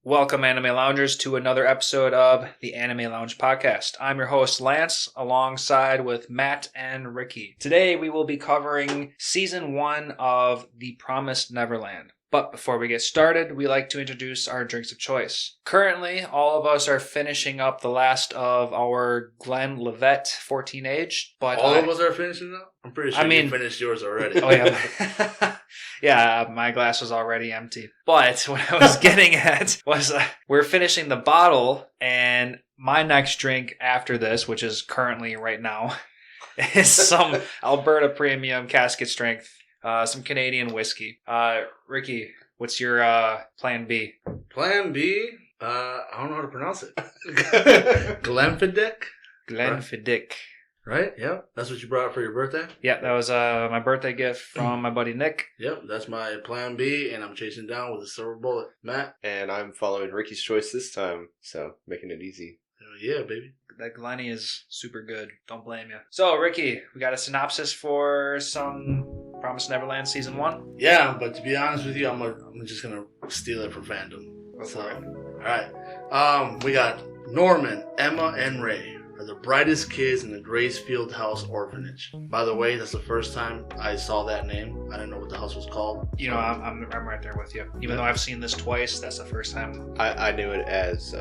Welcome, Anime Loungers, to another episode of the Anime Lounge Podcast. I'm your host, Lance, alongside with Matt and Ricky. Today, we will be covering Season 1 of The Promised Neverland. But before we get started, we like to introduce our drinks of choice. Currently, all of us are finishing up the last of our Glenlivet 14 age. But all of us are finishing up? I'm pretty sure you finished yours already. Oh, yeah. Yeah, my glass was already empty. But what I was getting at was we're finishing the bottle, and my next drink after this, which is currently right now, is some Alberta Premium Casket Strength. Some Canadian whiskey. Ricky, what's your plan B? Plan B? I don't know how to pronounce it. Glenfiddich? Glenfiddich. Right? Yep. That's what you brought for your birthday? Yeah, that was my birthday gift from my buddy Nick. Yep, that's my plan B, and I'm chasing down with a silver bullet. Matt? And I'm following Ricky's choice this time, so making it easy. Yeah, baby. That Glenny is super good. Don't blame you. So, Ricky, we got a synopsis for some Promised Neverland Season 1? Yeah, but to be honest with you, I'm just going to steal it for fandom. Alright. We got Norman, Emma, and Ray are the brightest kids in the Gracefield House Orphanage. By the way, that's the first time I saw that name. I didn't know what the house was called. You know, I'm right there with you. Even though I've seen this twice, that's the first time. I knew it as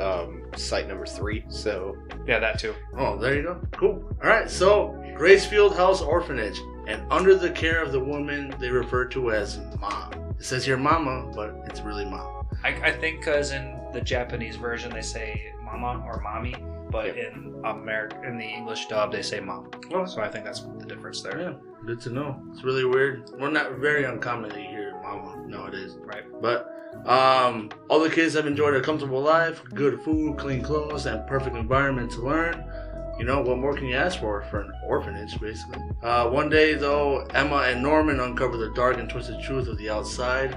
site number 3, so... Yeah, that too. Oh, there you go. Cool. Alright, so Gracefield House Orphanage. And under the care of the woman they refer to as Mom. It says here Mama, but it's really Mom. I think because in the Japanese version they say Mama or Mommy. But in the English dub, they say Mom. Oh. So I think that's the difference there. Yeah, good to know. It's really weird. Well, not very uncommon to hear Mama nowadays. Right. But all the kids have enjoyed a comfortable life, good food, clean clothes, and perfect environment to learn. You know, what more can you ask for an orphanage, basically? One day, though, Emma and Norman uncover the dark and twisted truth of the outside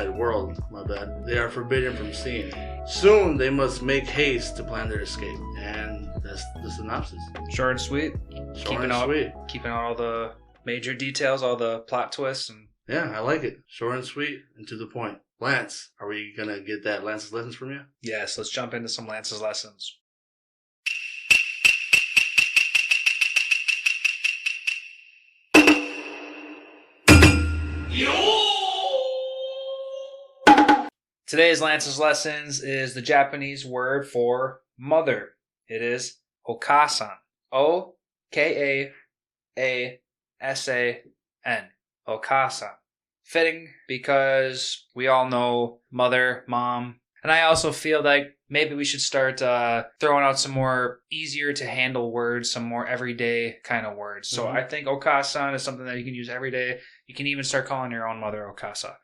world. My bad. They are forbidden from seeing. Soon, they must make haste to plan their escape. And that's the synopsis. Short and sweet. Short and sweet. Keeping out all the major details, all the plot twists. And yeah, I like it. Short and sweet and to the point. Lance, are we going to get that Lance's lessons from you? Yes, let's jump into some Lance's lessons. Today's Lance's Lessons is the Japanese word for mother. It is okasan. O-K-A-A-S-A-N. Okasan. Fitting because we all know mother, mom. And I also feel like maybe we should start throwing out some more easier to handle words, some more everyday kind of words. So I think okasan is something that you can use every day. You can even start calling your own mother okasa.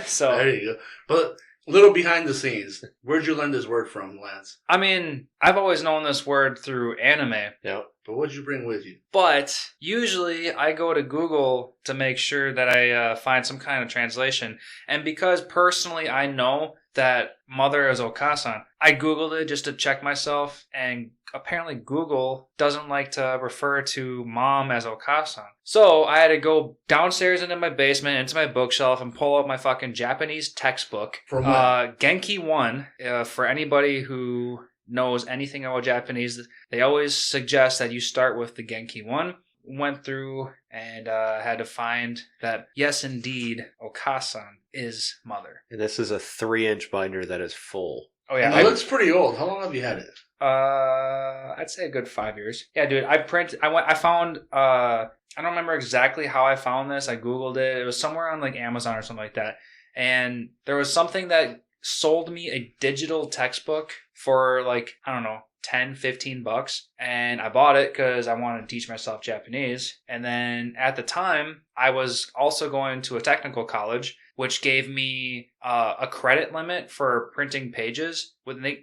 So there you go. But a little behind the scenes, where'd you learn this word from, Lance? I mean, I've always known this word through anime. Yeah. But what'd you bring with you? But usually I go to Google to make sure that I find some kind of translation. And because personally I know that mother is okasan, I Googled it just to check myself. And apparently Google doesn't like to refer to mom as okasan. So I had to go downstairs into my basement, into my bookshelf, and pull out my fucking Japanese textbook. From what? Genki 1, for anybody who knows anything about Japanese, they always suggest that you start with the Genki 1. Went through and had to find that, yes, indeed, okasan is mother. And this is a 3-inch binder that is full. Oh, yeah. And it looks pretty old. How long have you had it? I'd say a good 5 years. Yeah, dude, I found, I don't remember exactly how I found this. I Googled it. It was somewhere on like Amazon or something like that. And there was something that sold me a digital textbook for like, I don't know, $10-15, and I bought it because I wanted to teach myself Japanese. And then at the time I was also going to a technical college, which gave me a credit limit for printing pages.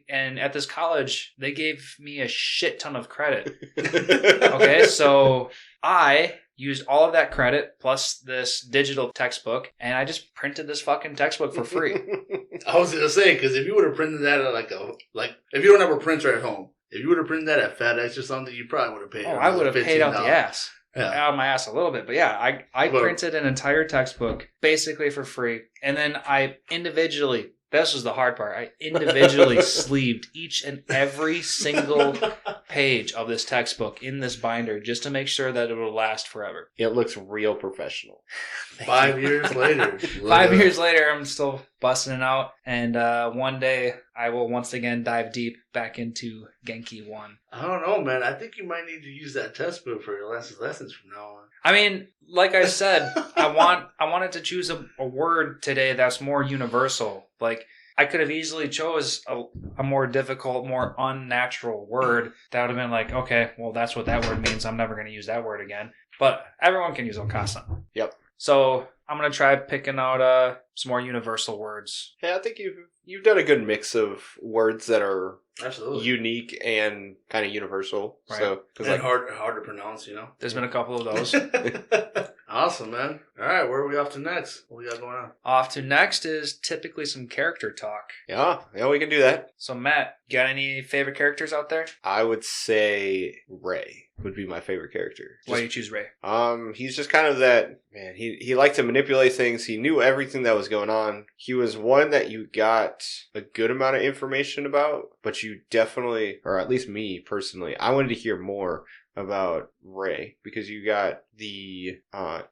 And at this college they gave me a shit ton of credit. Okay, so I used all of that credit plus this digital textbook, and I just printed this fucking textbook for free. I was gonna say, because if you would have printed that at like if you don't have a printer at home, if you would have printed that at FedEx or something, you probably would have paid. Oh, I would have paid out the ass. Yeah. Out of my ass a little bit. But yeah, I printed an entire textbook basically for free. And then I individually this was the hard part. I individually sleeved each and every single page of this textbook in this binder just to make sure that it will last forever. It looks real professional. 5 years later. 5 years later, I'm still busting it out. And one day, I will once again dive deep back into Genki 1. I don't know, man. I think you might need to use that test book for your lessons from now on. I mean, like I said, I wanted to choose a word today that's more universal. Like, I could have easily chose a more difficult, more unnatural word that would have been like, okay, well, that's what that word means. I'm never going to use that word again. But everyone can use okasa. Yep. So I'm going to try picking out some more universal words. Yeah, I think you've done a good mix of words that are Absolutely unique and kind of universal. Right. So, and hard to pronounce, you know. There's been a couple of those. Awesome, man. All right, where are we off to next? What we got going on? Off to next is typically some character talk. yeah, we can do that. So Matt, you got any favorite characters out there? I would say Ray would be my favorite character. Why do you choose Ray? He's just kind of that, man, he liked to manipulate things. He knew everything that was going on. He was one that you got a good amount of information about, but you definitely, or at least me personally, I wanted to hear more about Ray because you got the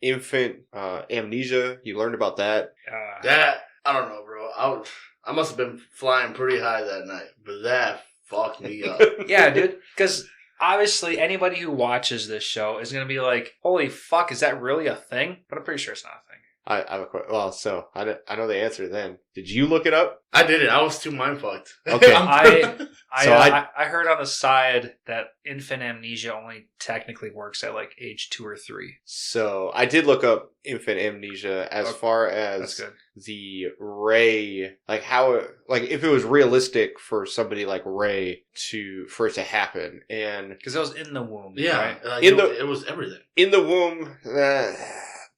infant amnesia. You learned about that. That, I don't know, bro. I must have been flying pretty high that night, but that fucked me up. Yeah, dude. Because obviously anybody who watches this show is going to be like, holy fuck, is that really a thing? But I'm pretty sure it's not a thing. I have a question. Well, so I know the answer then. Did you look it up? I did it. I was too mind fucked. Okay. I heard on the side that infant amnesia only technically works at like age 2 or 3. So I did look up infant amnesia as far That's as good. the Ray, like how, like if it was realistic for somebody like Ray for it to happen, and Because it was in the womb. Yeah, Right? like it was everything. in the womb.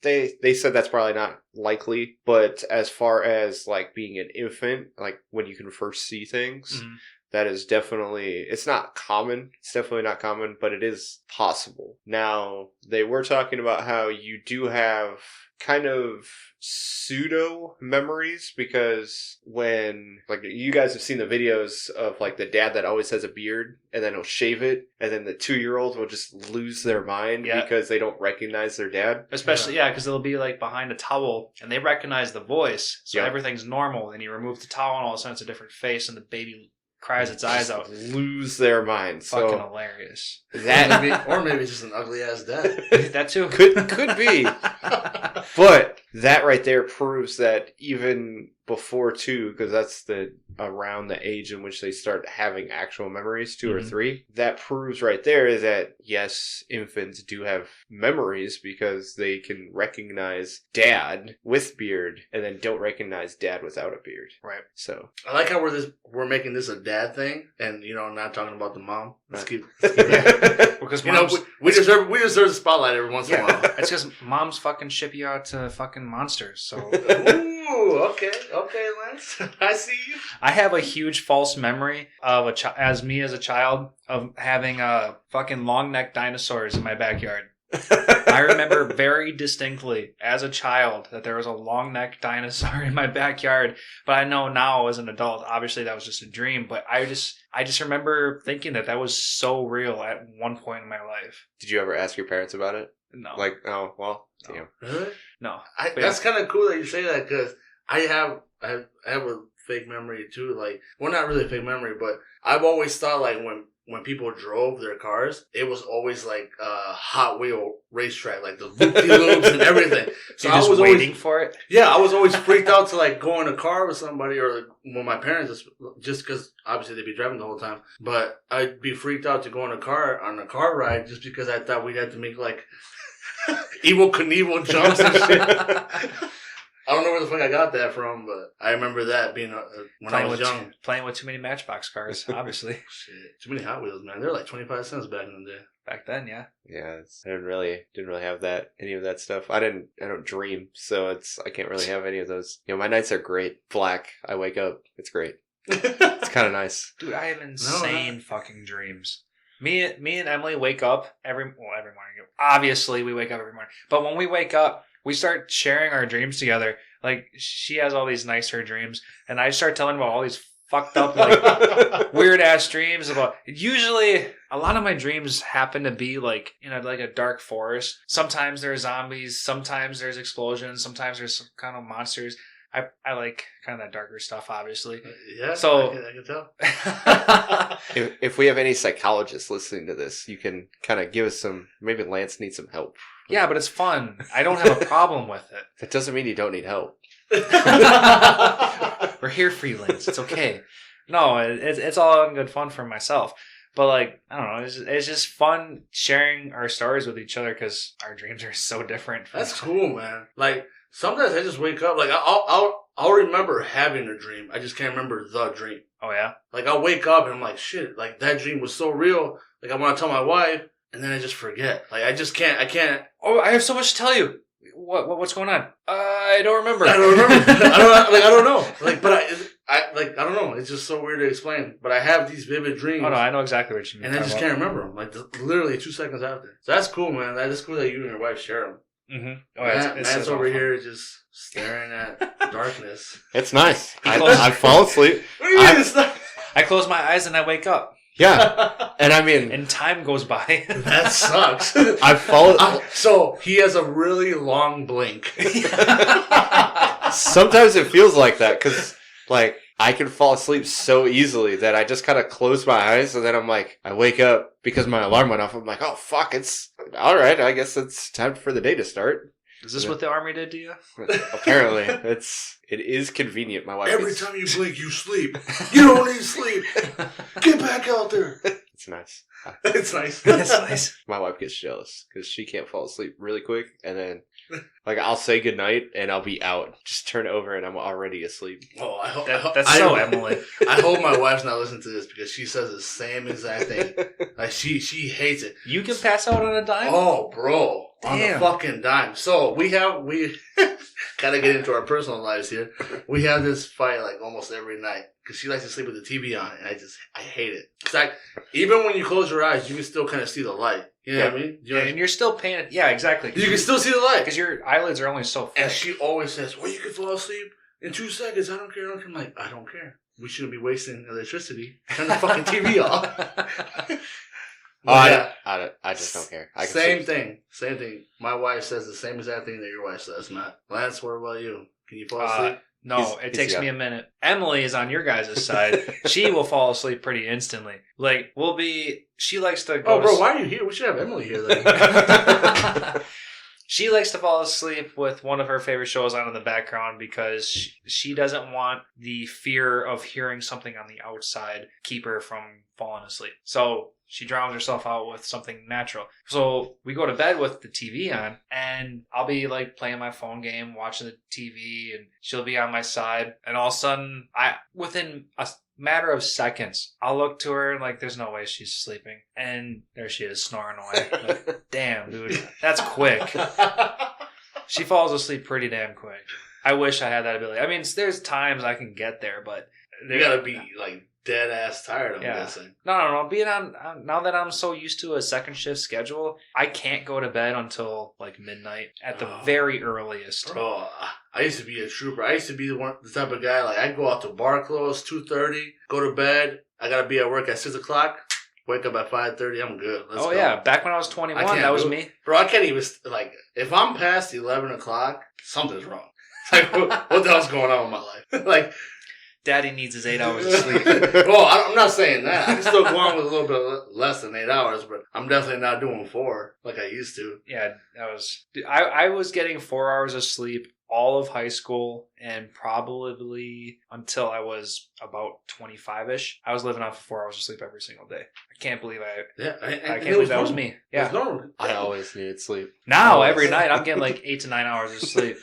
They said that's probably not likely, but as far as like being an infant, like when you can first see things, Mhm. that is definitely, it's not common. It's definitely not common, but it is possible. Now, they were talking about how you do have kind of pseudo memories because when, like, you guys have seen the videos of like the dad that always has a beard and then he'll shave it, and then the 2-year-old will just lose their mind because they don't recognize their dad. Especially, because they'll be like behind a towel and they recognize the voice. So Yep. everything's normal. And you remove the towel and all of a sudden it's a different face and the baby cries its eyes out. Lose their mind. Fucking So hilarious. that or maybe it's just an ugly ass dad. That too. could be. But that right there proves that even before 2, because that's around the age in which they start having actual memories, 2 or 3, that proves right there is that yes, infants do have memories because they can recognize dad with beard and then don't recognize dad without a beard. Right. So I like how we're making this a dad thing, and not talking about the mom. Let's keep Because moms, we deserve the spotlight every once in a while. it's because moms fucking ship you out to fucking monsters. So Ooh, okay, Lance. I see you. I have a huge false memory of as a child of having fucking long necked dinosaurs in my backyard. I remember very distinctly as a child that there was a long necked dinosaur in my backyard, but I know now as an adult, obviously that was just a dream, but I just remember thinking that was so real at one point in my life. Did you ever ask your parents about it? No. Like, oh, well, No. damn. Really? No. That's kind of cool that you say that, because I have a fake memory too. Like, well, not really a fake memory, but I've always thought like when people drove their cars, it was always like a Hot Wheel racetrack, like the loop-de-loops and everything. So I was waiting for it? Yeah, I was always freaked out to like go in a car with somebody, or like, well, my parents, just because obviously they'd be driving the whole time. But I'd be freaked out to go in a car ride just because I thought we'd have to make like Evel Knievel jumps and shit. I don't know where the fuck I got that from, but I remember that being when I was young. Playing with too many Matchbox cars, obviously. Shit, too many Hot Wheels, man. They're like 25 cents back in the day. Back then, yeah. Yeah, I didn't really have any of that stuff. I don't dream, so I can't really have any of those. My nights are great. Black. I wake up. It's great. It's kind of nice. Dude, I have insane fucking dreams. Me and Emily wake up every morning. Obviously, we wake up every morning. But when we wake up, we start sharing our dreams together. Like, she has all these nicer dreams, and I start telling about all these fucked up, like, weird ass dreams about. Usually, a lot of my dreams happen to be like in a dark forest. Sometimes there's zombies, sometimes there's explosions, sometimes there's some kind of monsters. I like kind of that darker stuff, obviously. Yeah, so I can tell. If we have any psychologists listening to this, you can kind of give us some. Maybe Lance needs some help. Yeah, but it's fun. I don't have a problem with it. That doesn't mean you don't need help. We're here, freelance. It's okay. No, it's all in good fun for myself. But like, I don't know, it's just fun sharing our stories with each other because our dreams are so different. That's cool, man. Like, sometimes I just wake up, like, I'll remember having a dream. I just can't remember the dream. Oh, yeah? Like, I'll wake up and I'm like, shit, like, that dream was so real. Like, I want to tell my wife, and then I just forget. Like, I can't. Oh, I have so much to tell you. What's going on? I don't remember. I don't know. Like, but I don't know. It's just so weird to explain. But I have these vivid dreams. Oh, no, I know exactly what you mean. And I just can't remember them. Like, literally 2 seconds after. So that's cool, man. That's cool that you and your wife share them. Mm-hmm. Oh, yeah, Man's over here just staring at darkness. It's nice. I fall asleep. What do you mean it's not? I close my eyes and I wake up. Yeah. And I mean... And time goes by. That sucks. So he has a really long blink. Sometimes it feels like that because, like, I can fall asleep so easily that I just kind of close my eyes and then I'm like, I wake up because my alarm went off. I'm like, oh, fuck, it's all right. I guess it's time for the day to start. Is this what the army did to you? Apparently. It is convenient. My wife Every time you blink, you sleep. You don't need sleep. Get back out there. It's nice. It's nice. That's nice. My wife gets jealous because she can't fall asleep really quick. And then, like, I'll say goodnight and I'll be out. Just turn over and I'm already asleep. Oh, I hope that's so Emily. I hope my wife's not listening to this because she says the same exact thing. Like, she hates it. You can pass out on a dime? Oh, bro. Damn. On the fucking dime. So we gotta get into our personal lives here. We have this fight like almost every night because she likes to sleep with the TV on, and I hate it. Cause even when you close your eyes, you can still kind of see the light. You know what I mean? And you're still paying. Yeah, exactly. You can still see the light because your eyelids are only so thick. And she always says, "Well, you can fall asleep in 2 seconds. I don't care." I'm like, I don't care. We shouldn't be wasting electricity. Turn the fucking TV off. I just don't care. Same thing. My wife says the same exact thing that your wife says, Matt. Lance, what about you? Can you fall asleep? No, it takes me a minute. Emily is on your guys' side. She will fall asleep pretty instantly. Like, she likes to go. Oh, bro, why are you here? We should have Emily here then. She likes to fall asleep with one of her favorite shows on in the background because she doesn't want the fear of hearing something on the outside keep her from falling asleep. So she drowns herself out with something natural. So we go to bed with the TV on, and I'll be like playing my phone game, watching the TV, and she'll be on my side. And all of a sudden, within a matter of seconds, I'll look to her and like, there's no way she's sleeping. And there she is, snoring away. Like, damn, dude, that's quick. She falls asleep pretty damn quick. I wish I had that ability. I mean, there's times I can get there, but... You gotta be like dead ass tired, I'm guessing. No. Being on, now that I'm so used to a second shift schedule, I can't go to bed until like midnight at the very earliest. Bro, I used to be a trooper. I used to be the type of guy, like, I'd go out to bar close, 2:30, go to bed. I gotta be at work at 6 o'clock. Wake up at 5:30. I'm good. Let's go. Yeah. Back when I was 21, that was me. Bro, I can't even, like, if I'm past 11 o'clock, something's wrong. Like, what the hell's going on in my life? Like, Daddy needs his 8 hours of sleep. Well, I'm not saying that. I can still go on with a little bit less than 8 hours, but I'm definitely not doing 4 like I used to. Yeah, I was getting 4 hours of sleep all of high school and probably until I was about 25-ish. I was living off of 4 hours of sleep every single day. I can't believe I can't believe that was me. Yeah. I always needed sleep. Now, every night, I'm getting like 8 to 9 hours of sleep.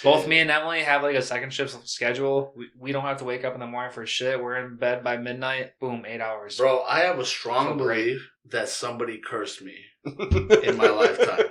Both me and Emily have like a second shift schedule. We don't have to wake up in the morning for shit. We're in bed by midnight. Boom, 8 hours. Bro, I have a strong belief that somebody cursed me in my lifetime.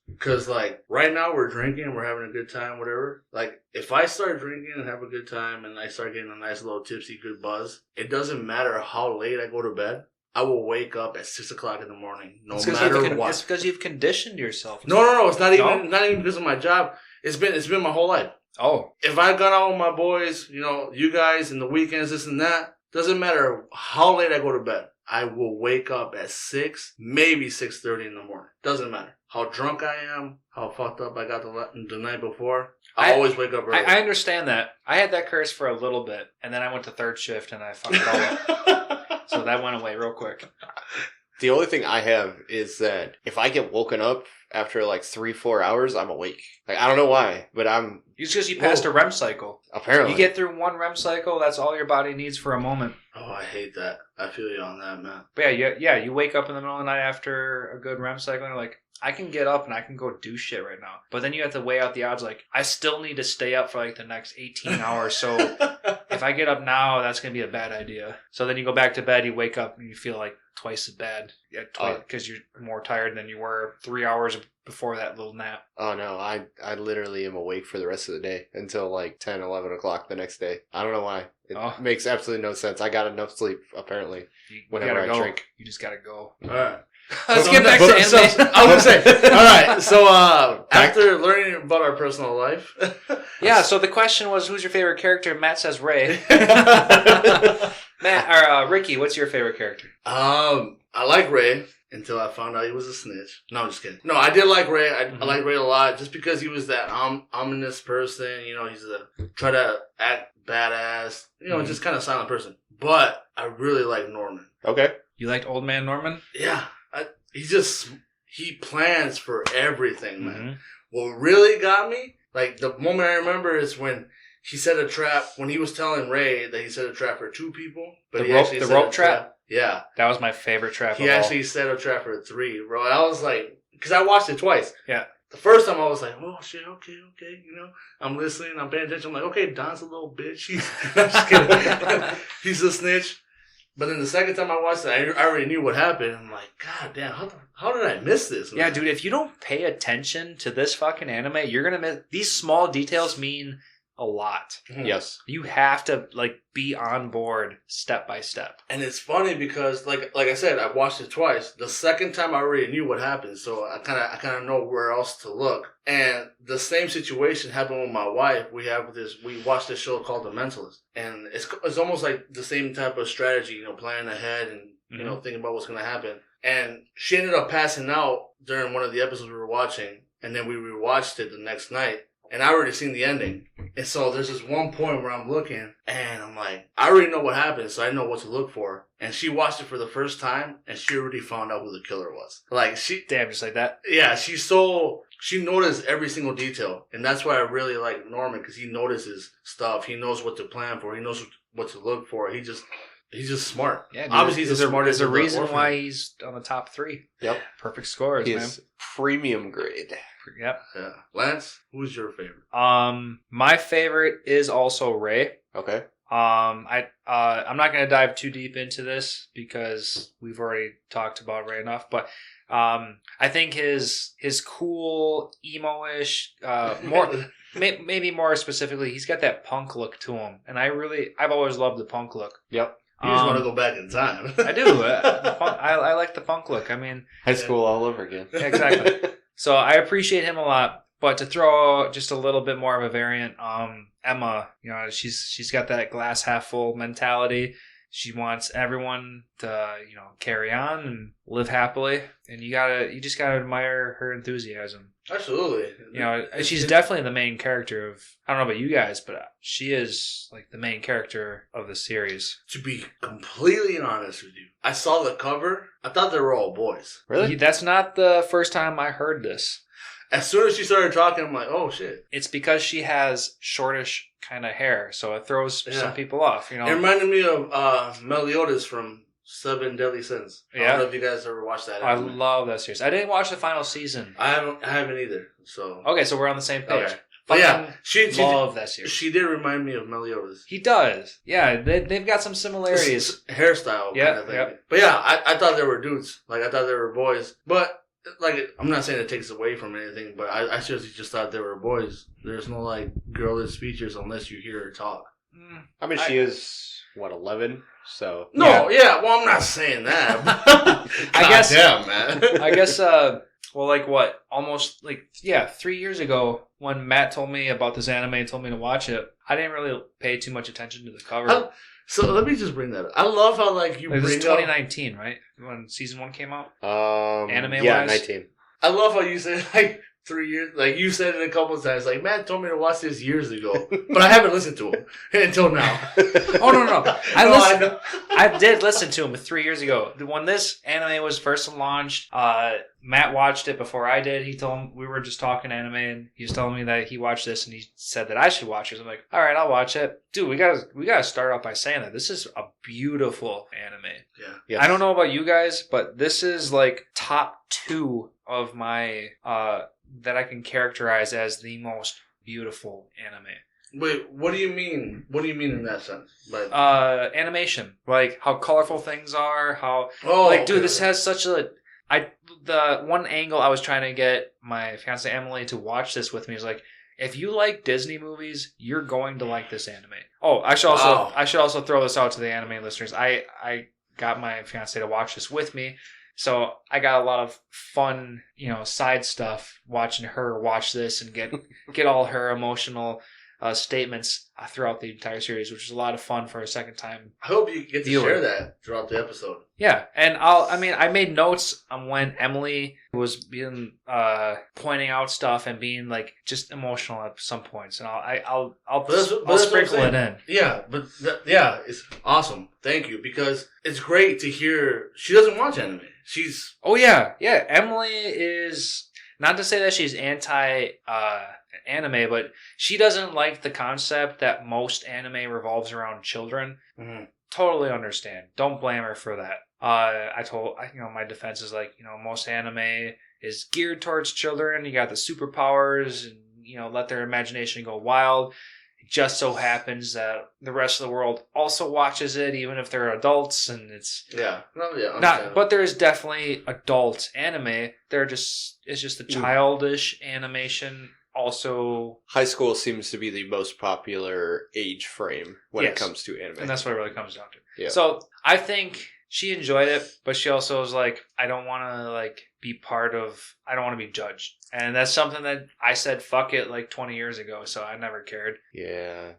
Because, like, right now we're drinking, we're having a good time, whatever. Like, if I start drinking and have a good time and I start getting a nice little tipsy, good buzz, it doesn't matter how late I go to bed. I will wake up at 6 o'clock in the morning, no It's matter what. It's because you've conditioned yourself. No. It's not even No? not even because of my job. It's been my whole life. Oh, If I've gone out with my boys, you guys, in the weekends, this and that, doesn't matter how late I go to bed. I will wake up at 6, maybe 6:30 in the morning. Doesn't matter how drunk I am, how fucked up I got the night before. I always wake up early. I understand that. I had that curse for a little bit, and then I went to third shift, and I fucked it all up. So that went away real quick. The only thing I have is that if I get woken up after like 3-4 hours, I'm awake. Like, I don't know why, but I'm... It's because you passed a REM cycle. Apparently. You get through one REM cycle, that's all your body needs for a moment. Oh, I hate that. I feel you on that, man. But you wake up in the middle of the night after a good REM cycle, and you're like, I can get up and I can go do shit right now. But then you have to weigh out the odds, like, I still need to stay up for like the next 18 hours, so if I get up now, that's going to be a bad idea. So then you go back to bed, you wake up, and you feel like twice as bad. Yeah, because you're more tired than you were 3 hours before that little nap. Oh, no. I literally am awake for the rest of the day until like 10, 11 o'clock the next day. I don't know why. It makes absolutely no sense. I got enough sleep, apparently, whenever I drink. You just got to go. All right. Let's get back to anime. I was going to say, all right. So after learning about our personal life. Yeah, so the question was, who's your favorite character? Matt says Ray. Ricky, what's your favorite character? I like Ray until I found out he was a snitch. No, I'm just kidding. No, I did like Ray. I like Ray a lot just because he was that ominous person. He's try to act badass. Just kind of silent person. But I really like Norman. Okay. You liked Old Man Norman? Yeah. He plans for everything, man. Mm-hmm. What really got me, like the moment I remember is when he set a trap, when he was telling Ray that he set a trap for 2 people. But the rope trap? Yeah. That was my favorite trap He actually set a trap for 3, bro. I was like, because I watched it twice. Yeah. The first time I was like, oh shit, okay. I'm listening, I'm paying attention. I'm like, okay, Don's a little bitch. I'm just kidding. He's a snitch. But then the second time I watched it, I already knew what happened. I'm like, God damn, how did I miss this, man? Yeah, dude, if you don't pay attention to this fucking anime, you're going to miss... These small details mean a lot. Mm-hmm. Yes. You have to, be on board step by step. And it's funny because, like I said, I watched it twice. The second time I already knew what happened, so I kind of know where else to look. And the same situation happened with my wife. We watched this show called The Mentalist. And it's almost like the same type of strategy, planning ahead and, thinking about what's going to happen. And she ended up passing out during one of the episodes we were watching. And then we rewatched it the next night. And I already seen the ending. And so there's this one point where I'm looking and I'm like, I already know what happened, so I know what to look for. And she watched it for the first time and she already found out who the killer was. Damn, just like that? Yeah, she noticed every single detail. And that's why I really like Norman, because he notices stuff. He knows what to plan for. He knows what to look for. He's just smart. Yeah, dude, obviously he's the smartest. There's a reason why he's on the top 3. Yep. Perfect scores, man. He's premium grade. Yep. Yeah. Lance, who's your favorite? My favorite is also Ray. Okay. I'm not going to dive too deep into this because we've already talked about Ray enough, but I think his cool emo-ish, maybe more specifically, he's got that punk look to him, and I've always loved the punk look. Yep. You just want to go back in time. I do. I like the punk look. I mean, high school all over again. Exactly. So I appreciate him a lot. But to throw just a little bit more of a variant, Emma, she's got that glass half full mentality. She wants everyone to, carry on and live happily. And you just gotta admire her enthusiasm. Absolutely. She's definitely the main character of, I don't know about you guys, but she is the main character of the series. To be completely honest with you, I saw the cover. I thought they were all boys. Really? That's not the first time I heard this. As soon as she started talking, I'm like, oh shit. It's because she has shortish kind of hair, so it throws some people off. It reminded me of Meliodas from 7 Deadly Sins. I don't know if you guys ever watched that. I love that series. I didn't watch the final season. I haven't either. So okay, so we're on the same page. Okay. But yeah, she love that series. She did remind me of Meliodas. He does. Yeah, they've got some similarities. Hairstyle kind of thing. Yep. But yeah, I thought they were dudes. I thought they were boys. But I'm not saying it takes away from anything, but I seriously just thought they were boys. There's no girlish features unless you hear her talk. I mean, she is what, 11? So No, yeah. Well, I'm not saying that. I guess. Damn, man. I guess. Well, like what? Almost 3 years ago when Matt told me about this anime and told me to watch it. I didn't really pay too much attention to the cover. So let me just bring that up. I love how you this bring is 2019, right? When season 1 came out. Anime-wise? 19. I love how you said 3 years. Like you said it a couple of times. Like Matt told me to watch this years ago, but I haven't listened to him until now. Oh no! I did listen to him 3 years ago when this anime was first launched. Matt watched it before I did. He told him we were just talking anime, and he was telling me that he watched this, and he said that I should watch it. So I'm like, all right, I'll watch it, dude. We gotta start off by saying that this is a beautiful anime. Yeah. Yes. I don't know about you guys, but this is like top 2 of my that I can characterize as the most beautiful anime. Wait, what do you mean? What do you mean in that sense? Like animation, like how colorful things are, how dude, this has such a the one angle I was trying to get my fiance Emily to watch this with me is like, if you like Disney movies, you're going to like this anime. Oh, I should also throw this out to the anime listeners. I got my fiance to watch this with me. So I got a lot of fun, side stuff watching her watch this and get all her emotional statements throughout the entire series, which is a lot of fun for a second time. I hope you get to viewer. share that throughout the episode. Yeah, and I made notes on when Emily was being pointing out stuff and being like just emotional at some points, and I'll sprinkle it in. Yeah, but it's awesome. Thank you, because it's great to hear she doesn't watch anime. She's Emily is, not to say that she's anti anime, but she doesn't like the concept that most anime revolves around children. Mm-hmm. Totally understand. Don't blame her for that. My defense is like, most anime is geared towards children. You got the superpowers and, let their imagination go wild. It just so happens that the rest of the world also watches it, even if they're adults, and it's but there's definitely adult anime. It's just the childish animation. Also, high school seems to be the most popular age frame when it comes to anime, and that's what it really comes down to. Yeah. So I think she enjoyed it, but she also was like, I don't want to be part of. I don't want to be judged, and that's something that I said fuck it 20 years ago. So I never cared. Yeah.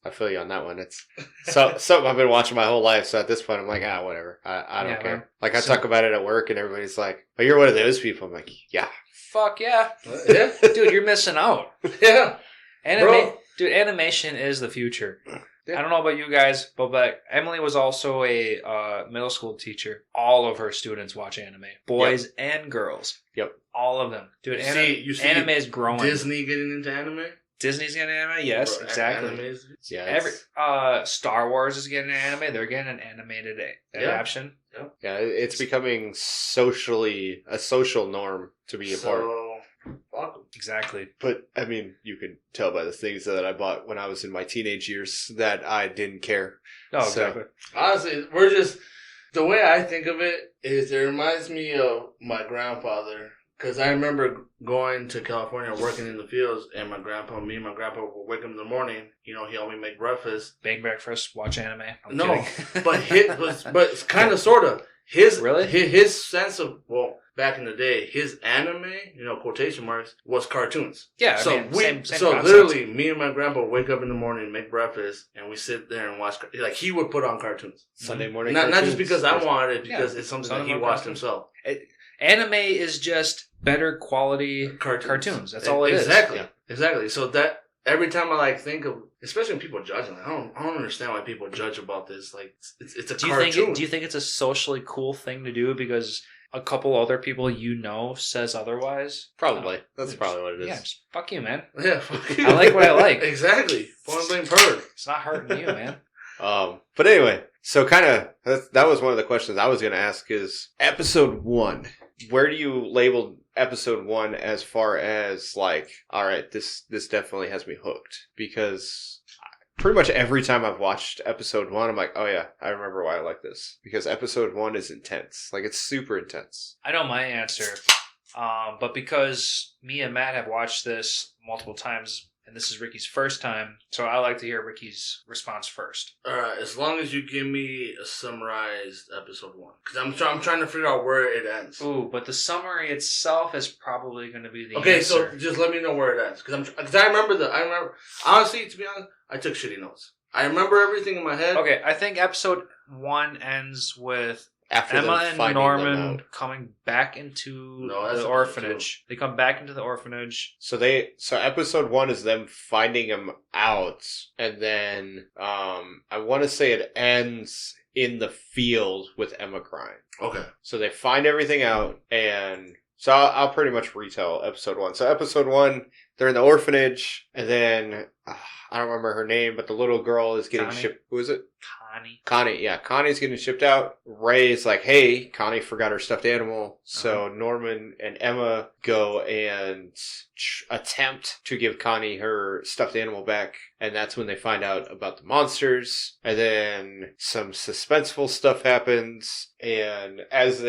I feel you on that one. It's something I've been watching my whole life. So at this point, I'm like, whatever. I don't care. Man. I talk about it at work, and everybody's like, "Oh, you're one of those people." I'm like, "Yeah." Fuck yeah. Yeah. Dude, you're missing out. Yeah. Dude, animation is the future. Yeah. I don't know about you guys, but Emily was also a middle school teacher. All of her students watch anime. Boys and girls. Yep. All of them. Dude, you see anime is growing. Disney getting into anime? Disney's getting anime? Yes, exactly. Yeah. Star Wars is getting an anime. They're getting an animated adaptation. Yeah, it's becoming a social norm to be a part. Exactly. But, I mean, you can tell by the things that I bought when I was in my teenage years that I didn't care. Oh, exactly. Honestly, the way I think of it is it reminds me of my grandfather. Because I remember going to California and working in the fields, and me and my grandpa would wake up in the morning. He helped me make breakfast. Bake breakfast, watch anime. I'm no, kidding. but it's kind of, sort of. His sense of, back in the day, his anime, quotation marks, was cartoons. Yeah, same concept. Literally, me and my grandpa would wake up in the morning, make breakfast, and we sit there and watch. He would put on cartoons. Sunday morning. Not just because I wanted it, because it's something that he watched himself. Anime is just better quality cartoons. That's all it is. Exactly. So that every time I think of, especially when people judge, I don't understand why people judge about this. It's a cartoon. Do you think it's a socially cool thing to do because a couple other people says otherwise? Probably. That's probably what it is. Yeah, just fuck you, man. Yeah, fuck you. I like what I like. Exactly. Point blank purred. It's not hurting you, man. But anyway, so that was one of the questions I was going to ask is episode 1. Where do you label episode 1 as far as all right, this definitely has me hooked? Because pretty much every time I've watched episode 1, I'm like, oh yeah, I remember why I like this. Because episode 1 is intense. It's super intense. I know my answer. But because me and Matt have watched this multiple times and this is Ricky's first time, so I like to hear Ricky's response first. Alright, as long as you give me a summarized episode 1. Because I'm trying to figure out where it ends. Ooh, but the summary itself is probably going to be the Okay, answer. so just let me know where it ends. Because I remember, honestly, to be honest, I took shitty notes. I remember everything in my head. Okay, I think episode 1 ends with After Emma them and finding them Norman out. coming back into No, that's the episode orphanage. They come back into the orphanage. So episode 1 is them finding him out, and then I want to say it ends in the field with Emma crying. Okay. So they find everything out, and so I'll pretty much retell episode 1. So episode 1, they're in the orphanage, and then I don't remember her name, but the little girl is getting Connie. shipped. Who is it? Connie. Connie, yeah. Connie's getting shipped out. Ray's like, hey, Connie forgot her stuffed animal. So Norman and Emma go and attempt to give Connie her stuffed animal back. And that's when they find out about the monsters. And then some suspenseful stuff happens. And as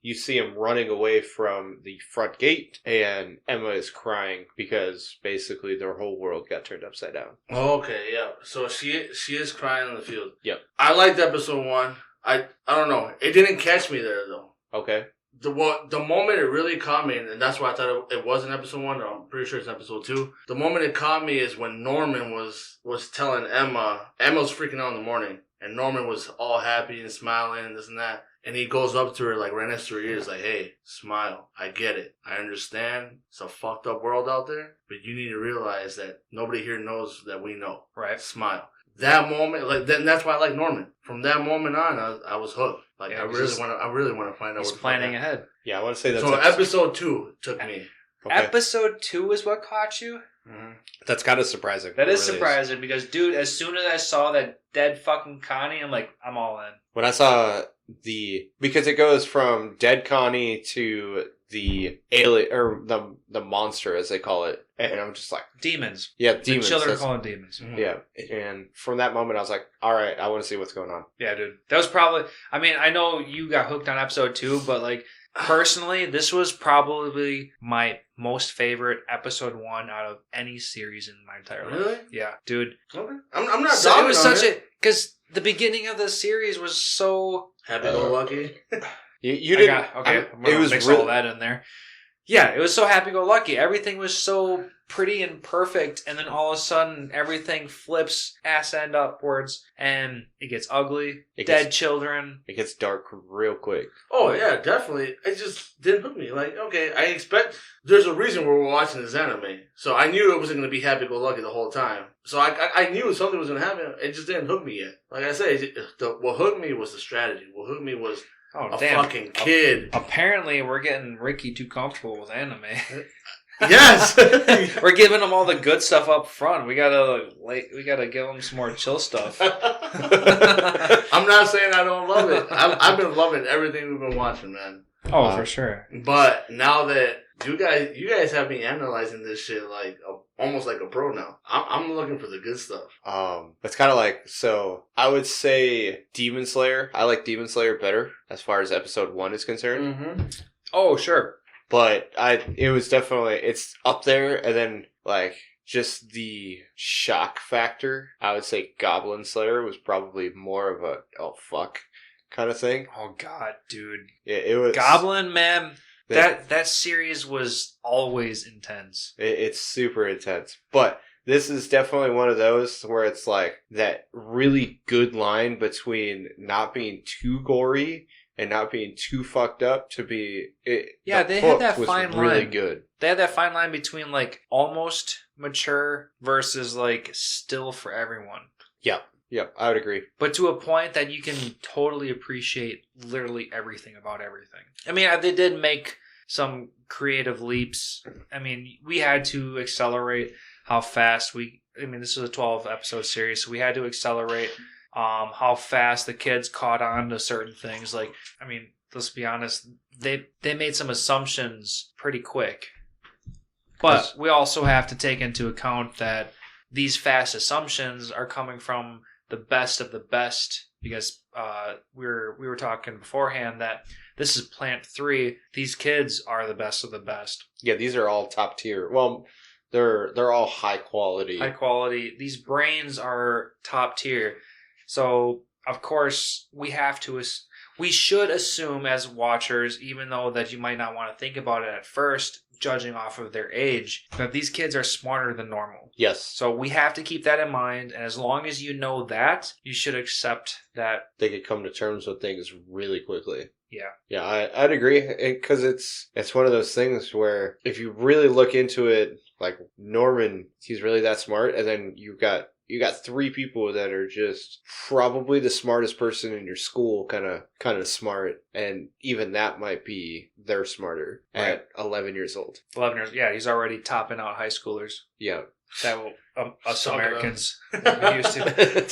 you see him running away from the front gate, and Emma is crying because basically their whole world got turned upside down. Okay, yeah. So she is crying in the field. Yep. I liked episode 1. I don't know. It didn't catch me there though. Okay. The moment it really caught me, and that's why I thought it wasn't episode 1. I'm pretty sure it's episode 2. The moment it caught me is when Norman was telling Emma. Emma was freaking out in the morning, and Norman was all happy and smiling and this and that. And he goes up to her, like, right next to her ears, like, hey, smile. I get it. I understand. It's a fucked up world out there, but you need to realize that nobody here knows that we know. Right. Smile. That moment, like, that's why I like Norman. From that moment on, I was hooked. Like, Yeah, I really want to find out He's what planning ahead. Yeah, I want to say that's So episode 2 took me. Okay. Episode 2 is what caught you? Mm-hmm. That's kind of surprising. That is It really surprising because, dude, as soon as I saw that dead fucking Connie, I'm like, I'm all in. When I saw because it goes from dead Connie to the alien, or the monster as they call it, and I'm just like, Demons. yeah, The demons. children that's- call them demons. Mhm. Yeah, and from that moment I was like, all right, I want to see what's going on. Yeah, dude. That was probably, I mean, I know you got hooked on episode 2, but like, personally, this was probably my most favorite episode 1 out of any series in my entire life. Really? Yeah, dude. Okay. I'm not So it dogging was on such it. because the beginning of the series was so. Happy-go-lucky. You didn't. I'm it gonna was mix really, all that in there. Yeah, it was so happy-go-lucky. Everything was so pretty and perfect, and then all of a sudden, everything flips ass end upwards, and it gets ugly. It Dead gets- children. It gets dark real quick. Oh, yeah, definitely. It just didn't hook me. Like, okay, I expect... There's a reason we're watching this anime. So I knew it wasn't going to be happy-go-lucky the whole time. So I knew something was going to happen. It just didn't hook me yet. Like I said, what hooked me was the strategy. What hooked me was Oh, a damn. fucking kid. Apparently, we're getting Ricky too comfortable with anime. Yes! We're giving him all the good stuff up front. We gotta give him some more chill stuff. I'm not saying I don't love it. I've been loving everything we've been watching, man. Oh, for sure. But now that you guys have me analyzing this shit like almost like a pro now. I'm looking for the good stuff. It's kind of like, so I would say Demon Slayer. I like Demon Slayer better as far as episode 1 is concerned. Mm-hmm. Oh, sure. But it was definitely, it's up there, and then like just the shock factor, I would say Goblin Slayer was probably more of a oh fuck kind of thing. Oh God, dude. It was Goblin, man. That series was always intense. It's super intense, but this is definitely one of those where it's like that really good line between not being too gory and not being too fucked up to be. Yeah, they had that fine really line. good. They had that fine line between like almost mature versus like still for everyone. Yep, I would agree. But to a point that you can totally appreciate literally everything about everything. I mean, they did make some creative leaps. I mean, we had to accelerate how fast this is a 12 episode series, so we had to accelerate how fast the kids caught on to certain things. Like, I mean, let's be honest, they made some assumptions pretty quick. But we also have to take into account that these fast assumptions are coming from the best of the best, because we were talking beforehand that this is Plant 3. These kids are the best of the best. Yeah, these are all top tier. Well, They're all high quality. High quality. These brains are top tier. So, of course, we should assume as watchers, even though that you might not want to think about it at first, judging off of their age, that these kids are smarter than normal. Yes. So we have to keep that in mind, and as long as you know that, you should accept that They could come to terms with things really quickly. Yeah. Yeah, I'd agree, because it's one of those things where if you really look into it, like Norman, he's really that smart, and then you got 3 people that are just probably the smartest person in your school, kind of smart, and even that might be they're smarter at 11 years old. 11 years. Yeah, he's already topping out high schoolers. Yeah. That will, us Americans used to.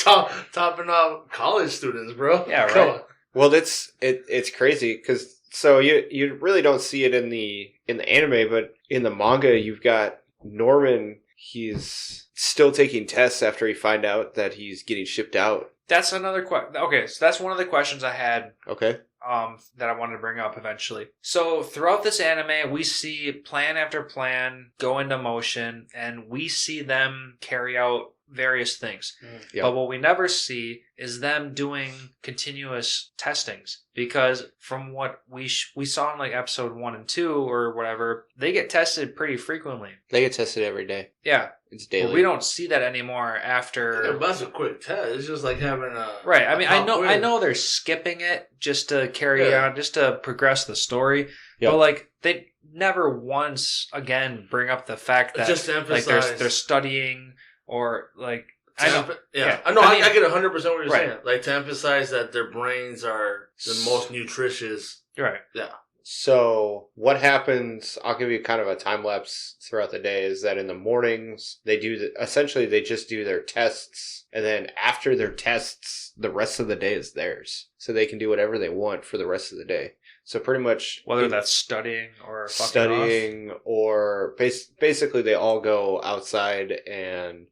Topping out college students, bro. Yeah, right. Come on. Well, it's crazy, because so you really don't see it in the anime, but in the manga you've got Norman. He's still taking tests after he find out that he's getting shipped out. That's another question. Okay, so that's one of the questions I had. Okay. That I wanted to bring up eventually. So throughout this anime, we see plan after plan go into motion, and we see them carry out various things. Yeah. But what we never see is them doing continuous testings, because from what we saw in like episode 1 and 2 or whatever, they get tested pretty frequently. They get tested every day. Yeah. It's daily. But we don't see that anymore after. Yeah, that's a quick test. It's just like having a right. I mean, I quiz. know they're skipping it just to carry on, just to progress the story. Yep. But like they never once again bring up the fact that just to emphasize, like they're studying or like I know. I know. I mean, I get 100% what you're right. saying. Like to emphasize that their brains are the most nutritious. Right. Yeah. So what happens, I'll give you kind of a time lapse throughout the day, is that in the mornings they essentially they just do their tests, and then after their tests the rest of the day is theirs. So they can do whatever they want for the rest of the day. So pretty much whether that's studying or studying or basically they all go outside and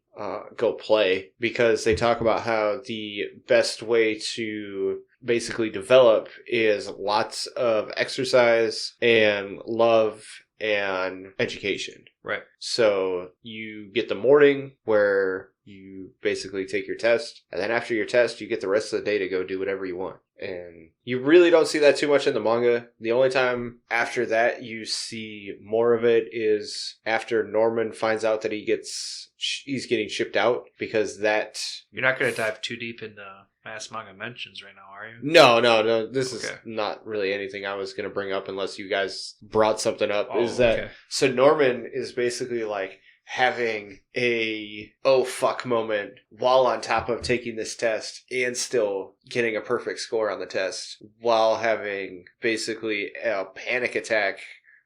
go play, because they talk about how the best way to basically develop is lots of exercise and love and education. Right. So you get the morning where you basically take your test, and then after your test you get the rest of the day to go do whatever you want. And you really don't see that too much in the manga. The only time after that you see more of it is after Norman finds out that he's getting shipped out, because that... You're not going to dive too deep into mass manga mentions right now, are you? No. This is not really anything I was going to bring up unless you guys brought something up. So Norman is basically like having a oh fuck moment while on top of taking this test and still getting a perfect score on the test, while having basically a panic attack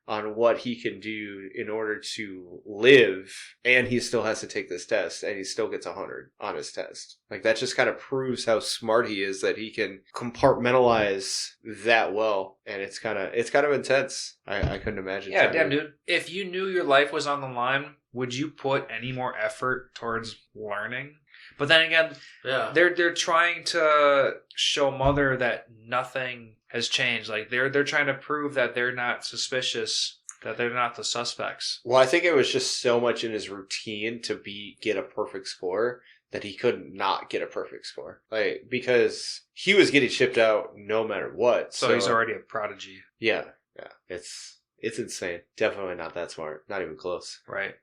on what he can do in order to live, and he still has to take this test, and he still gets 100 on his test. Like, that just kind of proves how smart he is, that he can compartmentalize that well, and it's kind of intense. I couldn't imagine. Yeah, damn, dude. If you knew your life was on the line, would you put any more effort towards learning? But then again, they're trying to show Mother that nothing has changed. Like they're trying to prove that they're not suspicious, that they're not the suspects. Well, I think it was just so much in his routine to get a perfect score that he could not get a perfect score. Like, because he was getting shipped out no matter what. So he's already a prodigy. Yeah. It's insane. Definitely not that smart. Not even close. Right.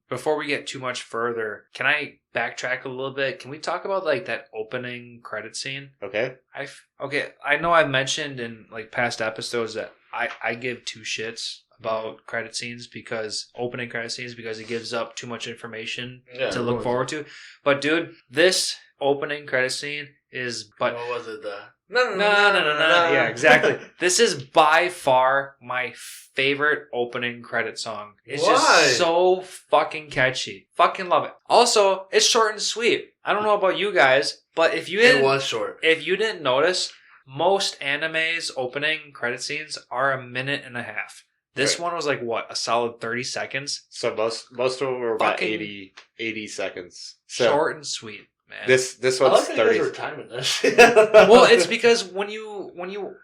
Before we get too much further, can I backtrack a little bit? Can we talk about like that opening credit scene? Okay. I know I've mentioned in like past episodes that I give two shits about opening credit scenes, because it gives up too much information to look forward to. But dude, this opening credit scene is what was it? No. Yeah, exactly. This is by far my favorite opening credit song. It's just so fucking catchy. Fucking love it. Also, it's short and sweet. I don't know about you guys, but it was short. If you didn't notice, most animes opening credit scenes are a minute and a half. This one was like, what, a solid 30 seconds? So most of them were about 80 seconds. So, short and sweet. man. This I one's like how you 30. guys were timing this. Well, it's because when you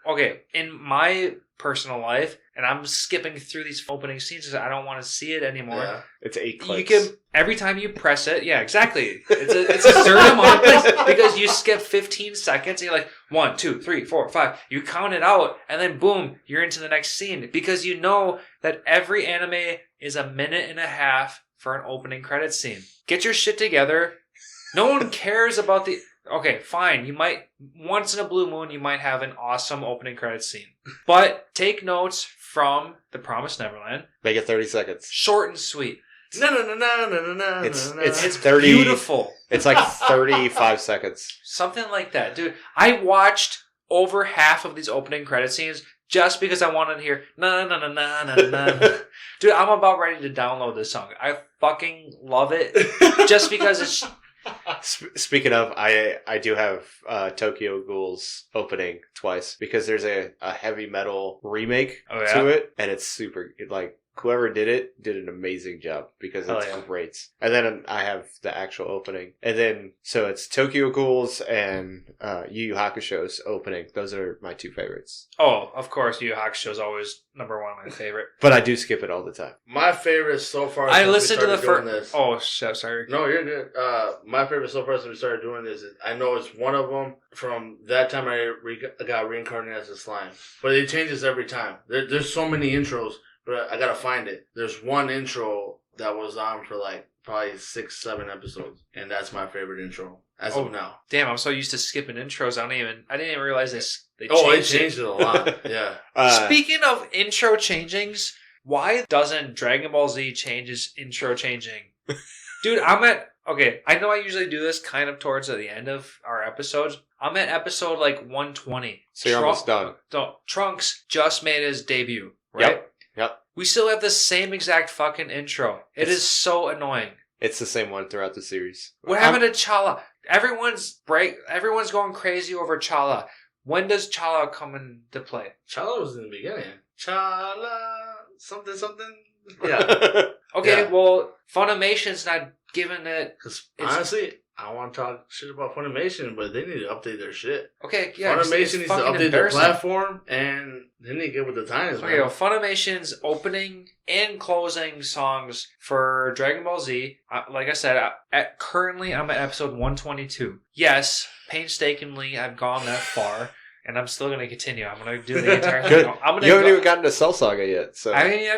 okay, in my personal life, and I'm skipping through these opening scenes because I don't want to see it anymore. Yeah. It's 8 clicks. You can every time you press it, yeah, exactly. It's a certain amount of clicks because you skip 15 seconds and you're like 1, 2, 3, 4, 5. You count it out and then boom, you're into the next scene because you know that every anime is a minute and a half for an opening credit scene. Get your shit together. No one cares about the. Okay, fine. You might, once in a blue moon, you might have an awesome opening credits scene. But take notes from The Promised Neverland. Make it 30 seconds. Short and sweet. It's 30. Beautiful. It's like 35 seconds. Something like that. Dude, I watched over half of these opening credit scenes just because I wanted to hear na na na na na na. Dude, I'm about ready to download this song. I fucking love it just because it's... Speaking of, I do have Tokyo Ghoul's opening twice because there's a heavy metal remake to it, and it's super, like, whoever did it did an amazing job because it's great. And then I have the actual opening. And then, so it's Tokyo Ghoul's and Yu Yu Hakusho's opening. Those are my two favorites. Oh, of course, Yu Yu Hakusho is always number one of my favorite. But I do skip it all the time. My favorite so far. I listened to the first. Oh, shit, sorry. No, you're good. My favorite so far since we started doing this is I know it's one of them from that time I got reincarnated as a slime. But it changes every time. There's so many intros. But I gotta find it. There's one intro that was on for like probably 6, 7 episodes, and that's my favorite intro as of now. Damn, I'm so used to skipping intros. I didn't even realize they changed it a lot. Yeah. Speaking of intro changings, why doesn't Dragon Ball Z change its intro changing? Dude, okay, I know I usually do this kind of towards the end of our episodes. I'm at episode like 120. So you're almost done. Trunks just made his debut, right? Yep. We still have the same exact fucking intro. It is so annoying. It's the same one throughout the series. What happened to Chala? Everyone's going crazy over Chala. When does Chala come into play? Chala was in the beginning. Chala something. Yeah. Okay, well, Funimation's not giving it. Because honestly, I want to talk shit about Funimation, but they need to update their shit. Okay, yeah. Funimation needs to update their platform, and they need to get with the times, man. Okay, well, Funimation's opening and closing songs for Dragon Ball Z, like I said, currently I'm at episode 122. Yes, painstakingly, I've gone that far. And I'm still going to continue. I'm going to do the entire thing. You haven't even gotten to Cell Saga yet. So I mean, I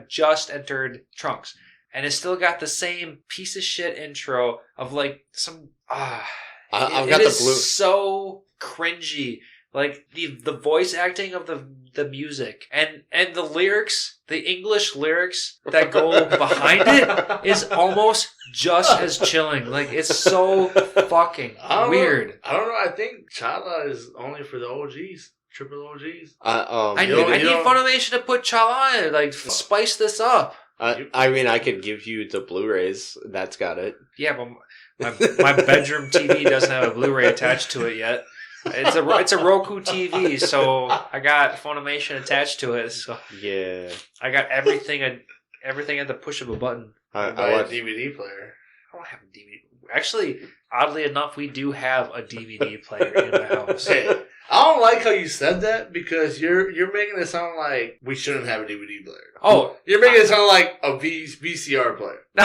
just entered Trunks. And it's still got the same piece of shit intro of like some... I've got the blue... so cringy. Like the voice acting of the music and the lyrics, the English lyrics that go behind it is almost just as chilling. Like it's so fucking weird. I don't know. I think Chala is only for the OGs. Triple OGs. I need Funimation to put Chala in it. Like spice this up. I mean, I could give you the Blu-rays. That's got it. Yeah, but my bedroom TV doesn't have a Blu-ray attached to it yet. It's a Roku TV, so I got Funimation attached to it. So yeah, I got everything at the push of a button. I want a DVD player. I don't have a DVD. Actually, oddly enough, we do have a DVD player in the house. Hey, I don't like how you said that because you're making it sound like we shouldn't have a DVD player. Oh, you're making it sound like a VCR player. No,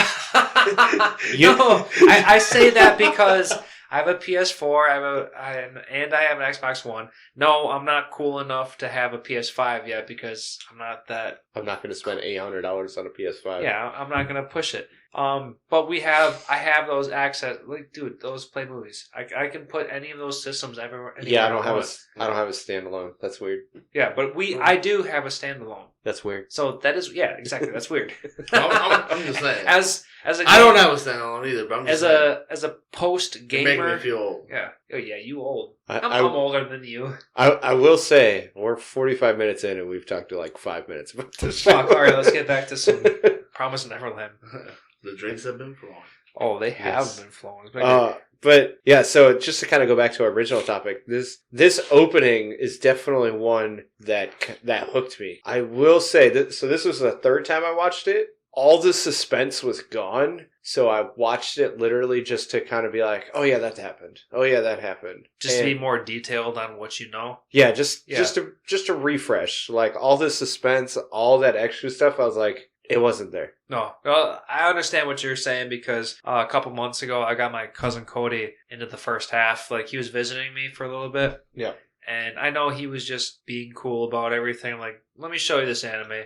I say that because I have a PS4, I have an Xbox One. No, I'm not cool enough to have a PS5 yet because I'm not that. I'm not going to spend $800 on a PS5. Yeah, I'm not going to push it. But I have those access. Like, dude, those play movies. I can put any of those systems everywhere. Yeah, I don't have a standalone. That's weird. Yeah, but I do have a standalone. That's weird. So that is exactly. That's weird. I'm just saying. As a gamer, I don't have a standalone either, but I'm just saying. As a post gamer, you make me feel old. Yeah. Oh yeah, you old. I'm older than you. I will say we're 45 minutes in and we've talked to like 5 minutes about this. Fuck. All right, let's get back to some Promised Neverland. The drinks have been flowing. Oh, they have been flowing. But yeah, so just to kind of go back to our original topic, this opening is definitely one that hooked me. I will say that. So this was the third time I watched it. all the suspense was gone. So I watched it literally just to kind of be like, oh yeah, that happened. Oh yeah, that happened. Just to be more detailed on what you know. Yeah, just to refresh. Like all the suspense, all that extra stuff, I was like, it wasn't there. No, well, I understand what you're saying because a couple months ago, I got my cousin Cody into the first half. Like, he was visiting me for a little bit. Yeah. And I know he was just being cool about everything. I'm like, let me show you this anime.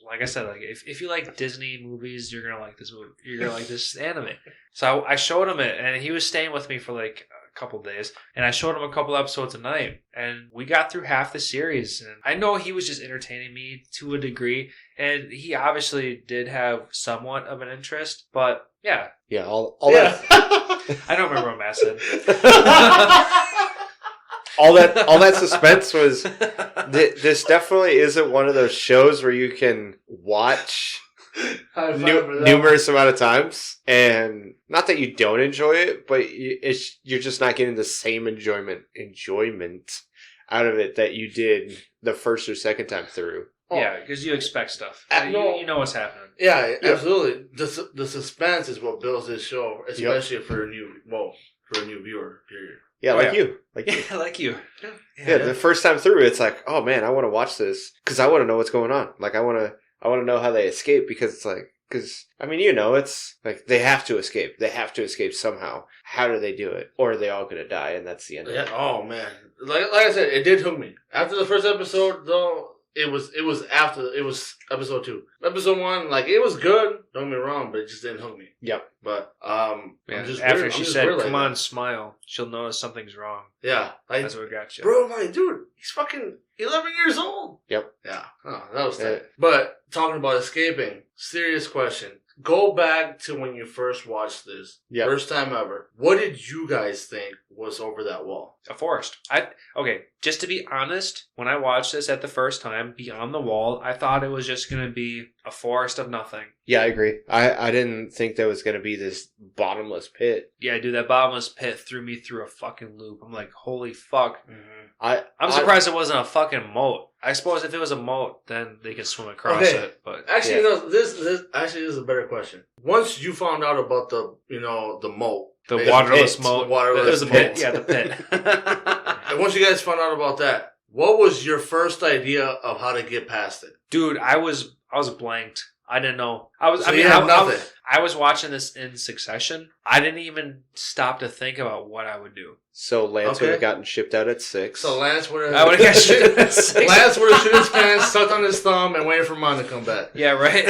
Like I said, like if you like Disney movies, you're gonna like this movie. You're gonna like this anime. So I showed him it, and he was staying with me for like a couple days, and I showed him a couple episodes a night, and we got through half the series. And I know he was just entertaining me to a degree, and he obviously did have somewhat of an interest, but yeah, all Yeah. that. I don't remember what Matt said. all that suspense was. This definitely isn't one of those shows where you can watch numerous amount of times, and not that you don't enjoy it, but you're just not getting the same enjoyment out of it that you did the first or second time through. Yeah, because you expect stuff. You know what's happening. Yeah, absolutely. The suspense is what builds this show, especially for a new viewer. Period. Yeah, like you. Yeah, like you. Yeah, the first time through, it's like, oh man, I want to watch this because I want to know what's going on. Like, I want to know how they escape because it's like, I mean, it's like they have to escape. They have to escape somehow. How do they do it? Or are they all going to die? And that's the end of it. Oh man, like I said, it did hook me after the first episode. Though it was episode 2. Episode 1, like, it was good. Don't get me wrong, but it just didn't hook me. Yep. But after she said, "Come on, smile," she'll notice something's wrong. Yeah, like, that's what got you, bro. I'm like, dude, he's fucking 11 years old. Yep. Yeah. Oh, that was tight. But talking about escaping, serious question. Go back to when you first watched this. Yep. First time ever. What did you guys think was over that wall? A forest. Okay, just to be honest, when I watched this at the first time, Beyond the Wall, I thought it was just going to be a forest of nothing. Yeah, I agree. I didn't think there was going to be this bottomless pit. Yeah, dude, that bottomless pit threw me through a fucking loop. I'm like, holy fuck. Mm-hmm. I'm surprised it wasn't a fucking moat. I suppose if it was a moat, then they could swim across it. But actually, no. This is a better question. Once you found out about the moat, the waterless moat, the pit. Yeah, the pit. And once you guys found out about that, what was your first idea of how to get past it? Dude, I was blanked. I didn't know. I was watching this in succession. I didn't even stop to think about what I would do. So Lance would have gotten shipped out at 6. So Lance would have. I would have got shipped at 6. Lance would have shit his pants, sucked on his thumb, and waited for Mon to come back. Yeah, right.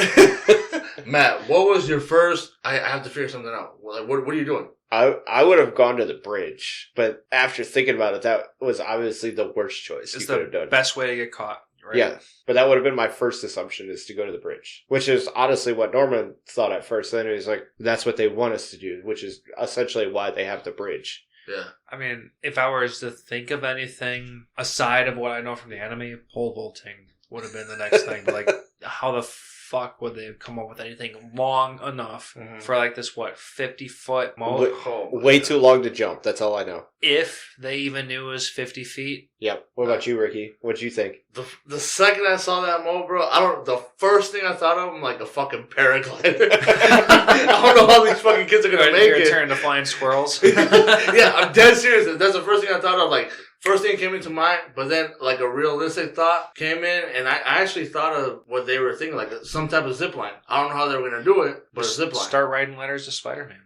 Matt, what was your first? I have to figure something out. Like, what are you doing? I would have gone to the bridge, but after thinking about it, that was obviously the worst choice you could have done. Best way to get caught. Right? Yeah, but that would have been my first assumption, is to go to the bridge, which is honestly what Norman thought at first. Then he was like, that's what they want us to do, which is essentially why they have the bridge. Yeah. I mean, if I were to think of anything aside of what I know from the anime, pole vaulting would have been the next thing. But like, how the fuck would they have come up with anything long enough for like this 50-foot moat? Way too long to jump. That's all I know. If they even knew it was 50 feet. Yep. What about you, Ricky? What'd you think? The second I saw that moat, bro, the first thing I thought of, I'm like a fucking paraglider. I don't know how these fucking kids are gonna make it. Turn to flying squirrels. Yeah, I'm dead serious. That's the first thing I thought of. Like, first thing came into mind, but then like a realistic thought came in, and I actually thought of what they were thinking, like some type of zip line. I don't know how they were gonna do it, but a zip line. Start writing letters to Spider-Man.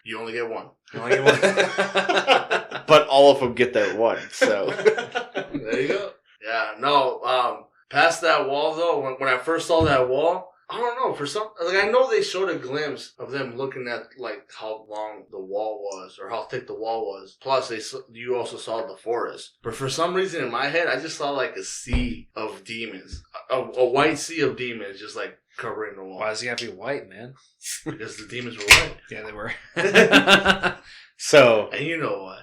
You only get one. You only get one. But all of them get that one, so. There you go. Yeah, no, past that wall though, when I first saw that wall, I don't know, I know they showed a glimpse of them looking at like how long the wall was or how thick the wall was. Plus you also saw the forest. But for some reason in my head, I just saw like a sea of demons. A white sea of demons just like covering the wall. Why does he have to be white, man? Because the demons were white. Yeah, they were. So, and you know what?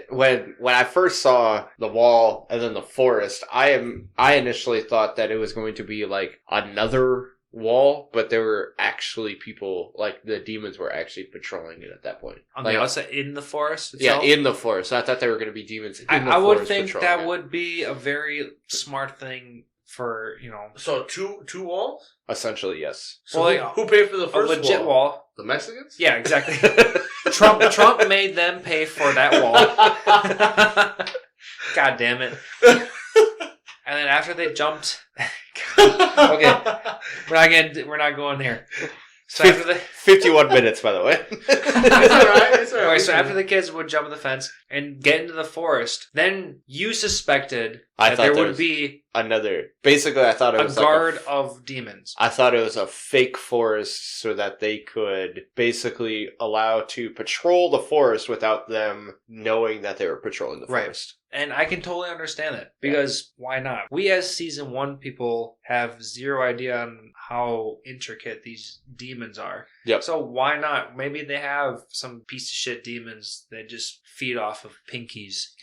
When I first saw the wall and then the forest, I initially thought that it was going to be like another wall, but there were actually people, like the demons were actually patrolling it at that point. On like, the outside, in the forest itself? Yeah, in the forest. I thought there were going to be demons in the forest. I would think that would be a very smart thing for So two walls. Essentially, yes. So Well, who paid for the a first legit wall. The Mexicans? Yeah, exactly. Trump made them pay for that wall. God damn it. And then after they jumped, okay, we're not going there. So after the 51 minutes, by the way. It's alright. It's alright. Okay, so after the kids would jump the fence and get into the forest, then you suspected that there would be Basically, I thought it was a guard of demons. I thought it was a fake forest so that they could basically allow to patrol the forest without them knowing that they were patrolling the Right. forest. And I can totally understand it because why not? We as season 1 people have zero idea on how intricate these demons are. Yep. So why not? Maybe they have some piece of shit demons that just feed off of pinkies.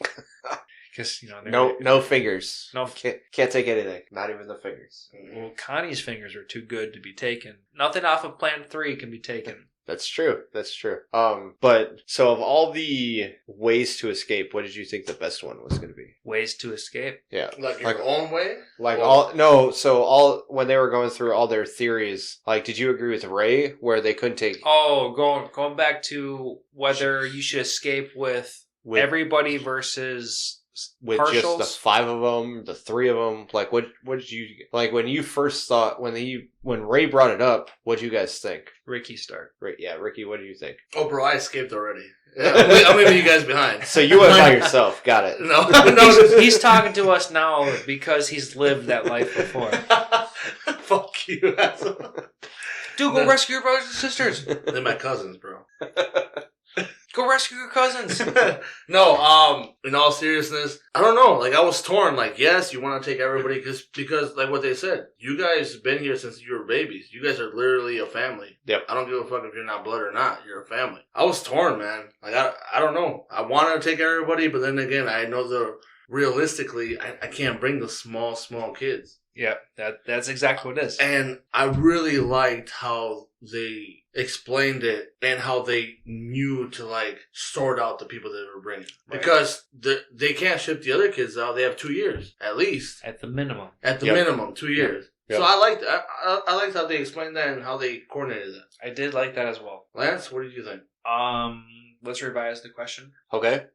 Because No fingers. No. Can't take anything. Not even the fingers. Well, Connie's fingers are too good to be taken. Nothing off of Plan 3 can be taken. That's true. But so of all the ways to escape, what did you think the best one was going to be? Ways to escape. Yeah. Like your own way? When they were going through all their theories, like, did you agree with Ray where they couldn't take Going back to whether you should escape with everybody versus with partials? Just the 5 of them, the 3 of them? Like, what did you like when you first thought when Ray brought it up? What did you guys think? Ricky start. Yeah, Ricky, what do you think? Oh, bro, I escaped already. I'm leaving you guys behind. So you went by yourself. Got it. No, he's talking to us now because he's lived that life before. Fuck you, asshole. Dude, go rescue your brothers and sisters. They're my cousins, bro. Go rescue your cousins. No, in all seriousness, I don't know. Like, I was torn. Like, yes, you want to take everybody because, like what they said, you guys been here since you were babies. You guys are literally a family. Yep. I don't give a fuck if you're not blood or not. You're a family. I was torn, man. Like, I don't know. I wanted to take everybody, but then again, I know realistically, I can't bring the small kids. Yeah, that's exactly what it is. And I really liked how they explained it and how they knew to, like, sort out the people that they were bringing. Right. Because they can't ship the other kids out. They have 2 years, at least. At the minimum. Minimum, 2 years. Yep. So I liked how they explained that and how they coordinated that. I did like that as well. Lance, what did you think? Let's revise the question. Okay.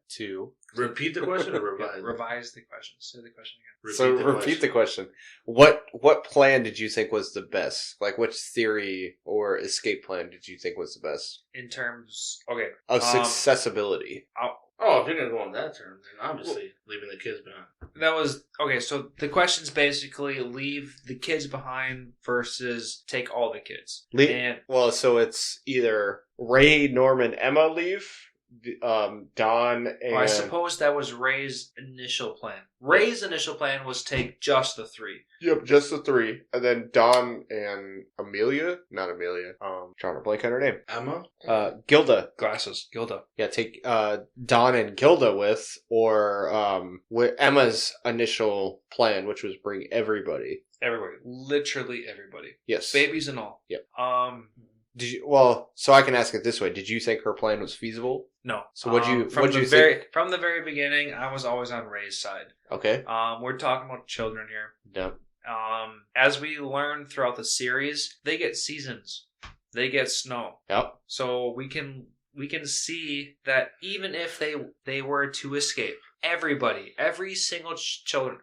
Repeat the question or revise? Yeah, revise the question. Say the question again. Repeat the question. What plan did you think was the best? Like, which theory or escape plan did you think was the best? In terms, okay. Of accessibility. Oh, if you're going to go on that term, then obviously leaving the kids behind. That was, okay, so the question's basically leave the kids behind versus take all the kids. So it's either Ray, Norman, Emma leave, Don, and... I suppose that was Ray's initial plan. Ray's initial plan was take just the 3. Yep, just the 3. And then Don and Amelia? Not Amelia. Trying to blank on her name. Emma? Gilda. Glasses. Gilda. Yeah, take Don and Gilda with Emma's initial plan, which was bring everybody. Everybody. Literally everybody. Yes. Babies and all. Yep. So I can ask it this way. Did you think her plan was feasible? No. So what'd you think? From the very beginning, I was always on Ray's side. Okay. We're talking about children here. Yep. As we learn throughout the series, they get seasons. They get snow. Yep. So we can see that even if they were to escape, every single children,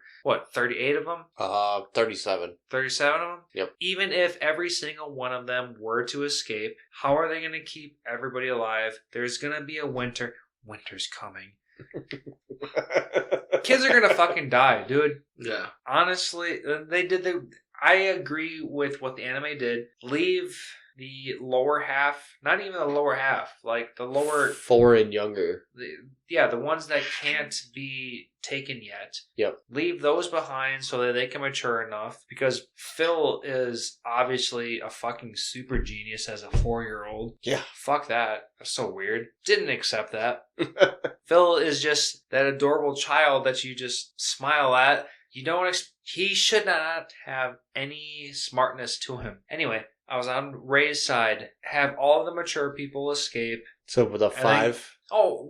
38 of them? 37. 37 of them? Yep. Even if every single one of them were to escape, how are they going to keep everybody alive? There's going to be a winter. Winter's coming. Kids are going to fucking die, dude. Yeah. Honestly, I agree with what the anime did. Leave the lower half, not even the lower half, like the lower 4 and younger. The ones that can't be taken yet. Yep. Leave those behind so that they can mature enough. Because Phil is obviously a fucking super genius as a 4-year-old. Yeah. Fuck that. That's so weird. Didn't accept that. Phil is just that adorable child that you just smile at. You don't. He should not have any smartness to him. Anyway. I was on Ray's side. Have all the mature people escape. So with a 5?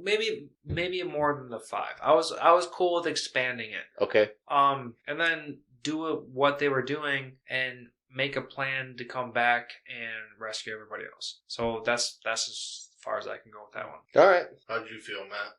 Maybe more than the 5. I was cool with expanding it. Okay. And then do what they were doing and make a plan to come back and rescue everybody else. So that's as far as I can go with that one. All right. How did you feel, Matt?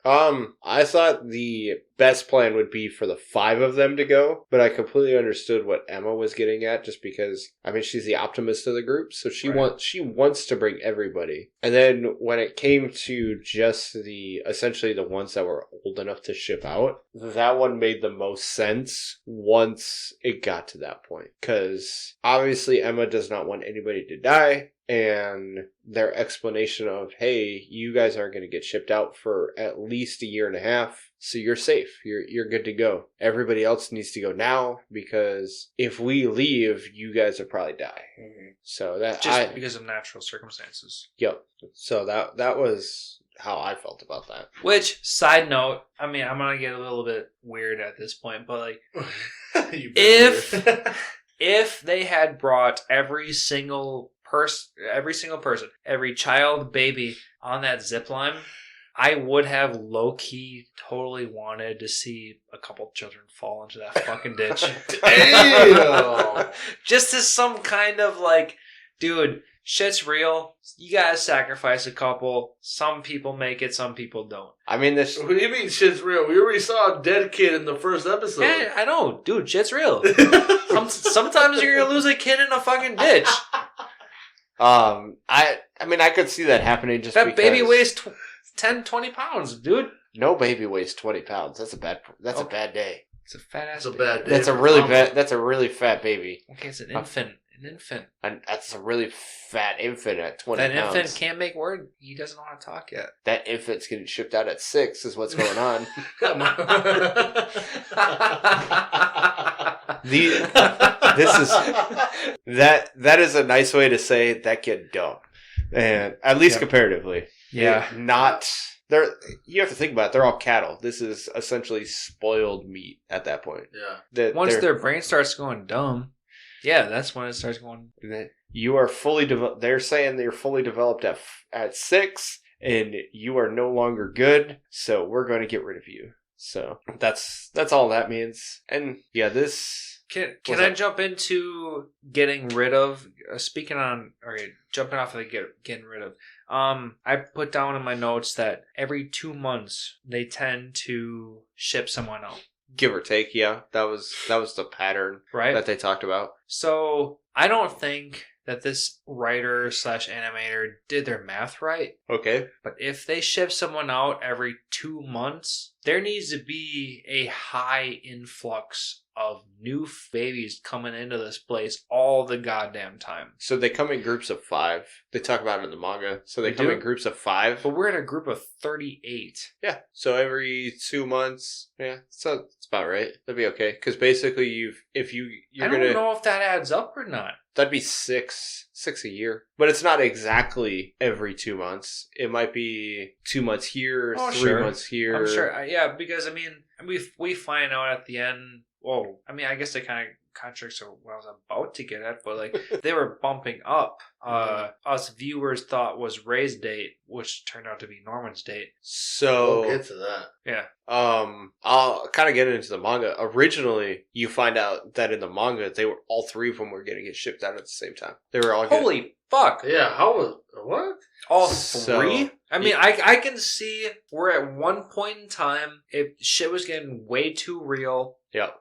I thought the best plan would be for the 5 of them to go, but I completely understood what Emma was getting at, just because I mean she's the optimist of the group, so she wants to bring everybody. And then when it came to just essentially the ones that were old enough to ship out, that one made the most sense once it got to that point, because obviously Emma does not want anybody to die. And their explanation of, hey, you guys aren't going to get shipped out for at least a year and a half, so you're safe. You're good to go. Everybody else needs to go now, because if we leave, you guys will probably die. Mm-hmm. So that just because of natural circumstances. Yep. So that was how I felt about that. Which, side note, I mean, I'm going to get a little bit weird at this point, but like, if they had brought every single person, every child, baby on that zip line, I would have low-key totally wanted to see a couple children fall into that fucking ditch. Damn! Just as some kind of like, dude, shit's real. You gotta sacrifice a couple. Some people make it, some people don't. I mean, What do you mean shit's real? We already saw a dead kid in the first episode. Yeah, I know. Dude, shit's real. Sometimes you're gonna lose a kid in a fucking ditch. I mean, I could see that happening just that because baby weighs 10, 20 pounds, dude. No baby weighs 20 pounds. That's a bad day. It's a fat ass. It's a bad day. That's a really bad. That's a really fat baby. Okay, it's an infant. And that's a really fat infant at 20 that pounds. That infant can't make word. He doesn't know how to talk yet. That infant's getting shipped out at 6 is what's going on. That is a nice way to say that kid dumb. And at least comparatively. Yeah. You have to think about it. They're all cattle. This is essentially spoiled meat at that point. Yeah. Once their brain starts going dumb, yeah, that's when it starts going. You are fully developed. They're saying they're fully developed at 6, and you are no longer good. So we're going to get rid of you. So that's all that means. And yeah, this. Can I jump into getting rid of? Jumping off of getting rid of. I put down in my notes that every 2 months they tend to ship someone out. Give or take, yeah. That was the pattern, right, that they talked about. So I don't think that this writer / animator did their math right. Okay. But if they ship someone out every 2 months, there needs to be a high influx of new babies coming into this place all the goddamn time. So they come in groups of 5. They talk about it in the manga. So they come in groups of 5. But we're in a group of 38. Yeah. So every 2 months. Yeah. So it's about right. That'd be okay. Because basically I don't know if that adds up or not. That'd be 6 a year. But it's not exactly every 2 months. It might be 2 months here, 3 months here. I'm sure. Yeah, because I mean, we find out at the end. Whoa. I mean, I guess they kind of contradicts what I was about to get at, but like they were bumping up. Us viewers thought was Ray's date, which turned out to be Norman's date. So we'll get to that. Yeah. I'll kind of get into the manga. Originally, you find out that in the manga, all 3 of them were going to get shipped out at the same time. They were all holy fuck. Yeah. How was what? All 3? I mean, I can see where at one point in time, if shit was getting way too real,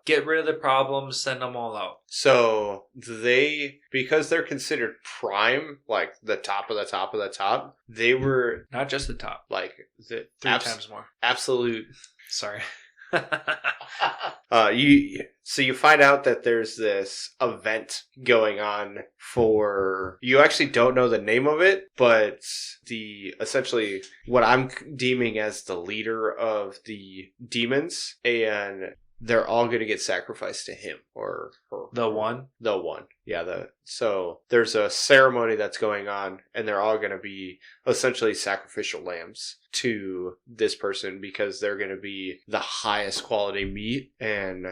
get rid of the problems, send them all out. So because they're considered prime, like the top of the top of the top, they were not just the top, like the 3 times more. Absolute. Sorry. You find out that there's this event going on you actually don't know the name of it, but essentially what I'm deeming as the leader of the demons, and they're all going to get sacrificed to him or her. The one? The one. Yeah. So there's a ceremony that's going on, and they're all going to be essentially sacrificial lambs to this person because they're going to be the highest quality meat. And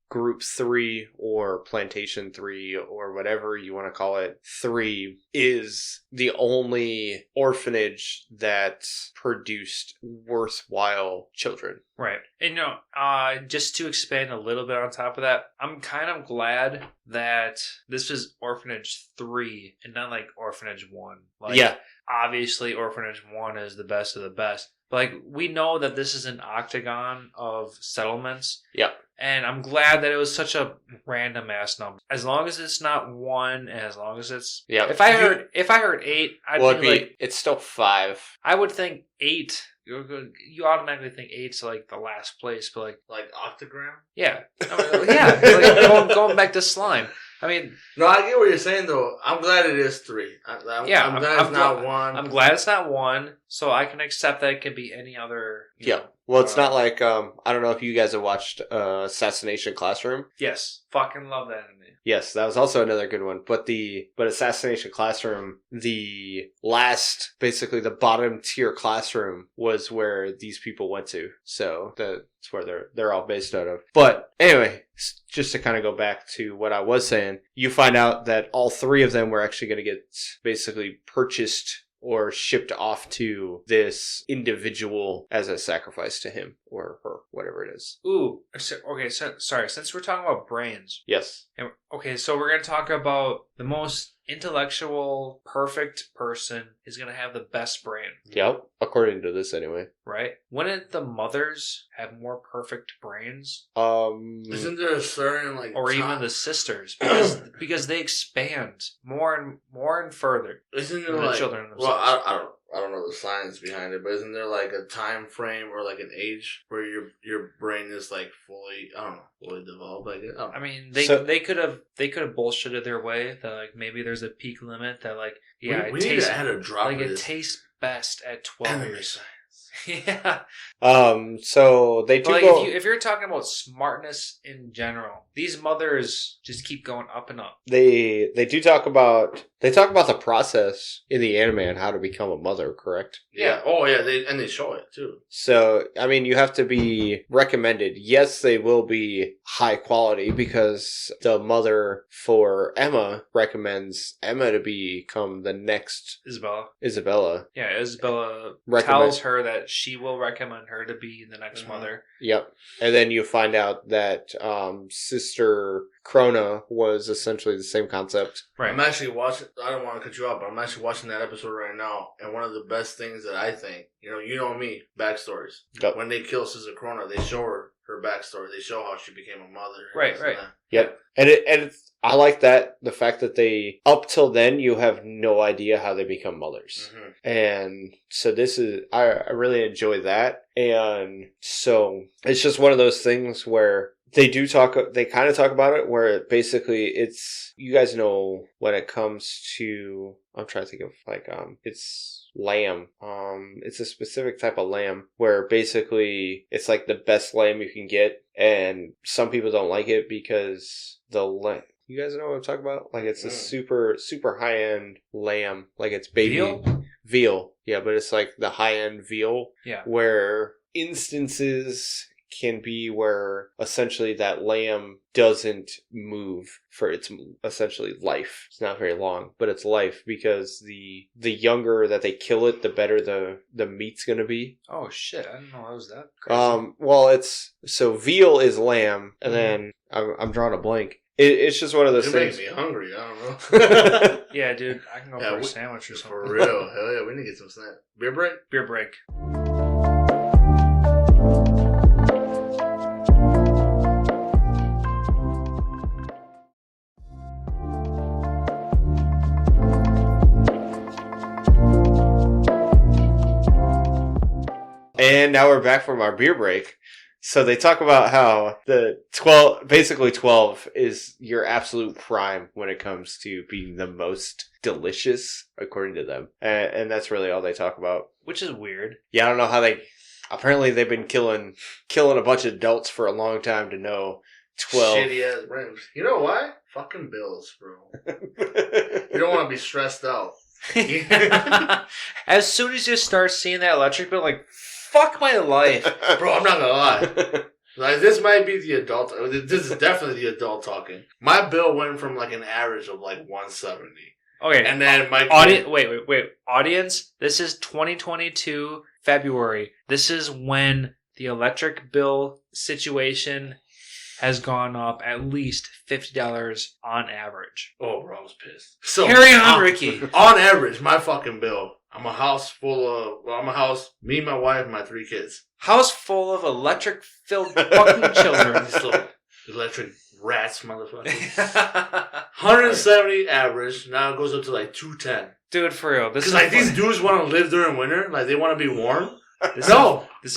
Group 3 or Plantation 3 or whatever you want to call it, 3 is the only orphanage that produced worthwhile children. Right. And, just to expand a little bit on top of that, I'm kind of glad that this was Orphanage 3 and not like Orphanage 1. Like, yeah. Obviously, Orphanage 1 is the best of the best. But, like, we know that this is an octagon of settlements. Yep. And I'm glad that it was such a random ass number. As long as it's not 1, and as long as it's... Yeah. If I heard 8, I'd well, think, like... It's still 5. I would think 8... You automatically think 8's like the last place, but like octagram. Yeah, like going back to slime. I mean, no, I get what you're saying though. I'm glad it is 3. I'm glad it's not 1. I'm glad it's not 1, so I can accept that it could be any other. Yeah. Well, it's not like I don't know if you guys have watched Assassination Classroom. Yes, fucking love that anime. Yes, that was also another good one. But Assassination Classroom, the last, basically the bottom tier classroom was where these people went to. So that's where they're all based out of. But anyway, just to kind of go back to what I was saying, you find out that all 3 of them were actually going to get basically purchased or shipped off to this individual as a sacrifice to him or her, whatever it is. Ooh, okay, sorry, since we're talking about brains. Yes. Okay, so we're going to talk about the most intellectual, perfect person is going to have the best brain. Yep, according to this anyway. Right? Wouldn't the mothers have more perfect brains? Isn't there a certain or even the sisters, because they expand more and further. Isn't there the children themselves? Well, I don't know the science behind it, but isn't there like a time frame or like an age where your brain is like fully developed? I mean, they could have bullshitted their way that like maybe there's a peak limit that like we need to add a drop. Like it tastes best at 12 years. Yeah. So they do go... if you're talking about smartness in general, these mothers just keep going up and up. They do talk about the process in the anime and how to become a mother, correct? Yeah. Oh yeah, they show it too. So I mean, you have to be recommended. Yes, they will be high quality because the mother for Emma recommends Emma to become the next Isabella. Yeah, Isabella tells her that she will recommend her to be the next mother. Yep. And then you find out that Sister Krona was essentially the same concept. Right. I'm actually watching, I don't want to cut you off, but I'm actually watching that episode right now. And one of the best things that I think, you know me, backstories. Yep. When they kill Sister Krona, they show her backstory. They show how she became a mother. Right. Yep. And I like that, the fact that they, up till then, you have no idea how they become mothers. Mm-hmm. And so I really enjoy that. And so it's just one of those things where they kind of talk about it, where basically it's, you guys know when it comes to, I'm trying to think of it's lamb. It's a specific type of lamb where basically it's like the best lamb you can get. And some people don't like it because you guys know what I'm talking about? Like it's a super, super high-end lamb. Like it's baby veal. Yeah, but it's like the high-end veal. Yeah. Where instances can be where essentially that lamb doesn't move for its essentially life. It's not very long, but it's life, because the younger that they kill it, the better the meat's gonna be. Oh shit, I didn't know it was that crazy. Well, so veal is lamb, and then I'm drawing a blank. It's just one of those things. It makes me hungry. I don't know. Yeah, dude, I can go for a sandwich or something. For real, hell yeah, we need to get some snacks. Beer break. And now we're back from our beer break. So they talk about how the 12 is your absolute prime when it comes to being the most delicious, according to them. And that's really all they talk about. Which is weird. Yeah, I don't know how apparently they've been killing a bunch of adults for a long time to know 12. Shitty ass rims. You know why? Fucking bills, bro. You don't want to be stressed out. As soon as you start seeing that electric bill, like, fuck my life. Bro, I'm not gonna lie. Like, this might be the adult. This is definitely the adult talking. My bill went from like an average of like 170. Okay. And then my audience. Wait. Audience. This is 2022 February. This is when the electric bill situation has gone up at least $50 on average. Oh, bro, I was pissed. So carry on, Ricky. On average, my fucking bill. I'm a house, me, my wife, my 3 kids. House full of electric-filled fucking children. These little electric rats, motherfuckers. 170 average. Now it goes up to like 210. Dude, for real. Because like these dudes want to live during winter. Like they want to be warm. This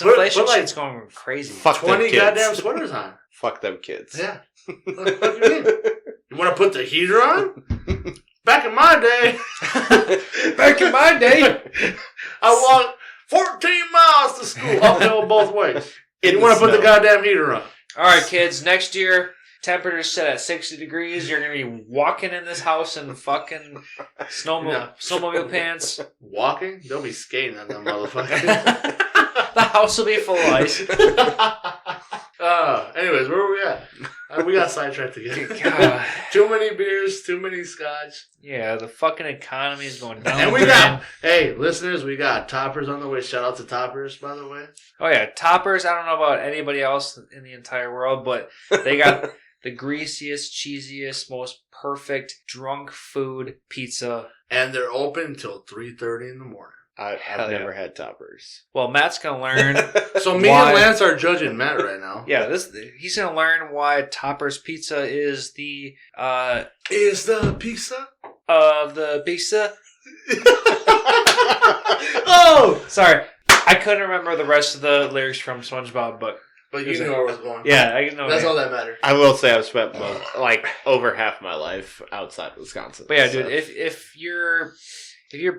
inflation shit's going crazy. Fuck 20 goddamn sweaters on. Fuck them kids. Yeah. What the fuck you mean? You want to put the heater on? Back in my day, I walked 14 miles to school, uphill both ways. You want to put the goddamn heater on. All right, kids. Next year, temperature's set at 60 degrees. You're going to be walking in this house in fucking snowmobile pants. Walking? They'll be skating on them motherfuckers. The house will be full of ice. Anyways, where were we at? We got sidetracked again. God. Too many beers, too many scotch. Yeah, the fucking economy is going down. And we got, hey, listeners, we got Toppers on the way. Shout out to Toppers, by the way. Oh, yeah, Toppers. I don't know about anybody else in the entire world, but they got the greasiest, cheesiest, most perfect drunk food pizza. And they're open until 3:30 in the morning. I've never had Toppers. Well, Matt's going to learn. So me and Lance are judging Matt right now. Yeah, he's going to learn why Toppers Pizza is the... Is the pizza? The pizza. Oh! Sorry. I couldn't remember the rest of the lyrics from SpongeBob, but you know where I was going. Yeah, I know. That's all that matters. I will say I've spent over half my life outside Wisconsin. But yeah, dude, if you're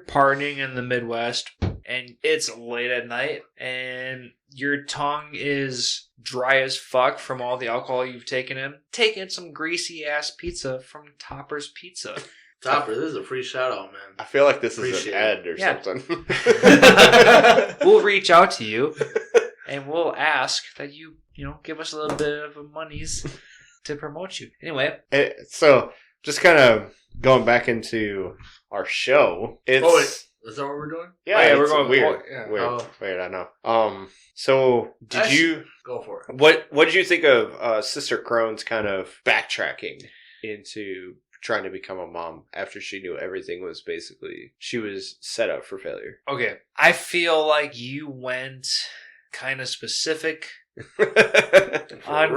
partying in the Midwest and it's late at night and your tongue is dry as fuck from all the alcohol you've taken in, take in some greasy ass pizza from Toppers Pizza. Topper, this is a free shout out, man. I feel like this is an ad or something. We'll reach out to you and we'll ask that you give us a little bit of monies to promote you. Anyway. So, just kind of going back into our show. Is that what we're doing? Yeah, we're going weird. Yeah. Weird, I know. So did you go for it? What did you think of Sister Crone's kind of backtracking into trying to become a mom after she knew everything was she was set up for failure? Okay. I feel like you went kind of specific on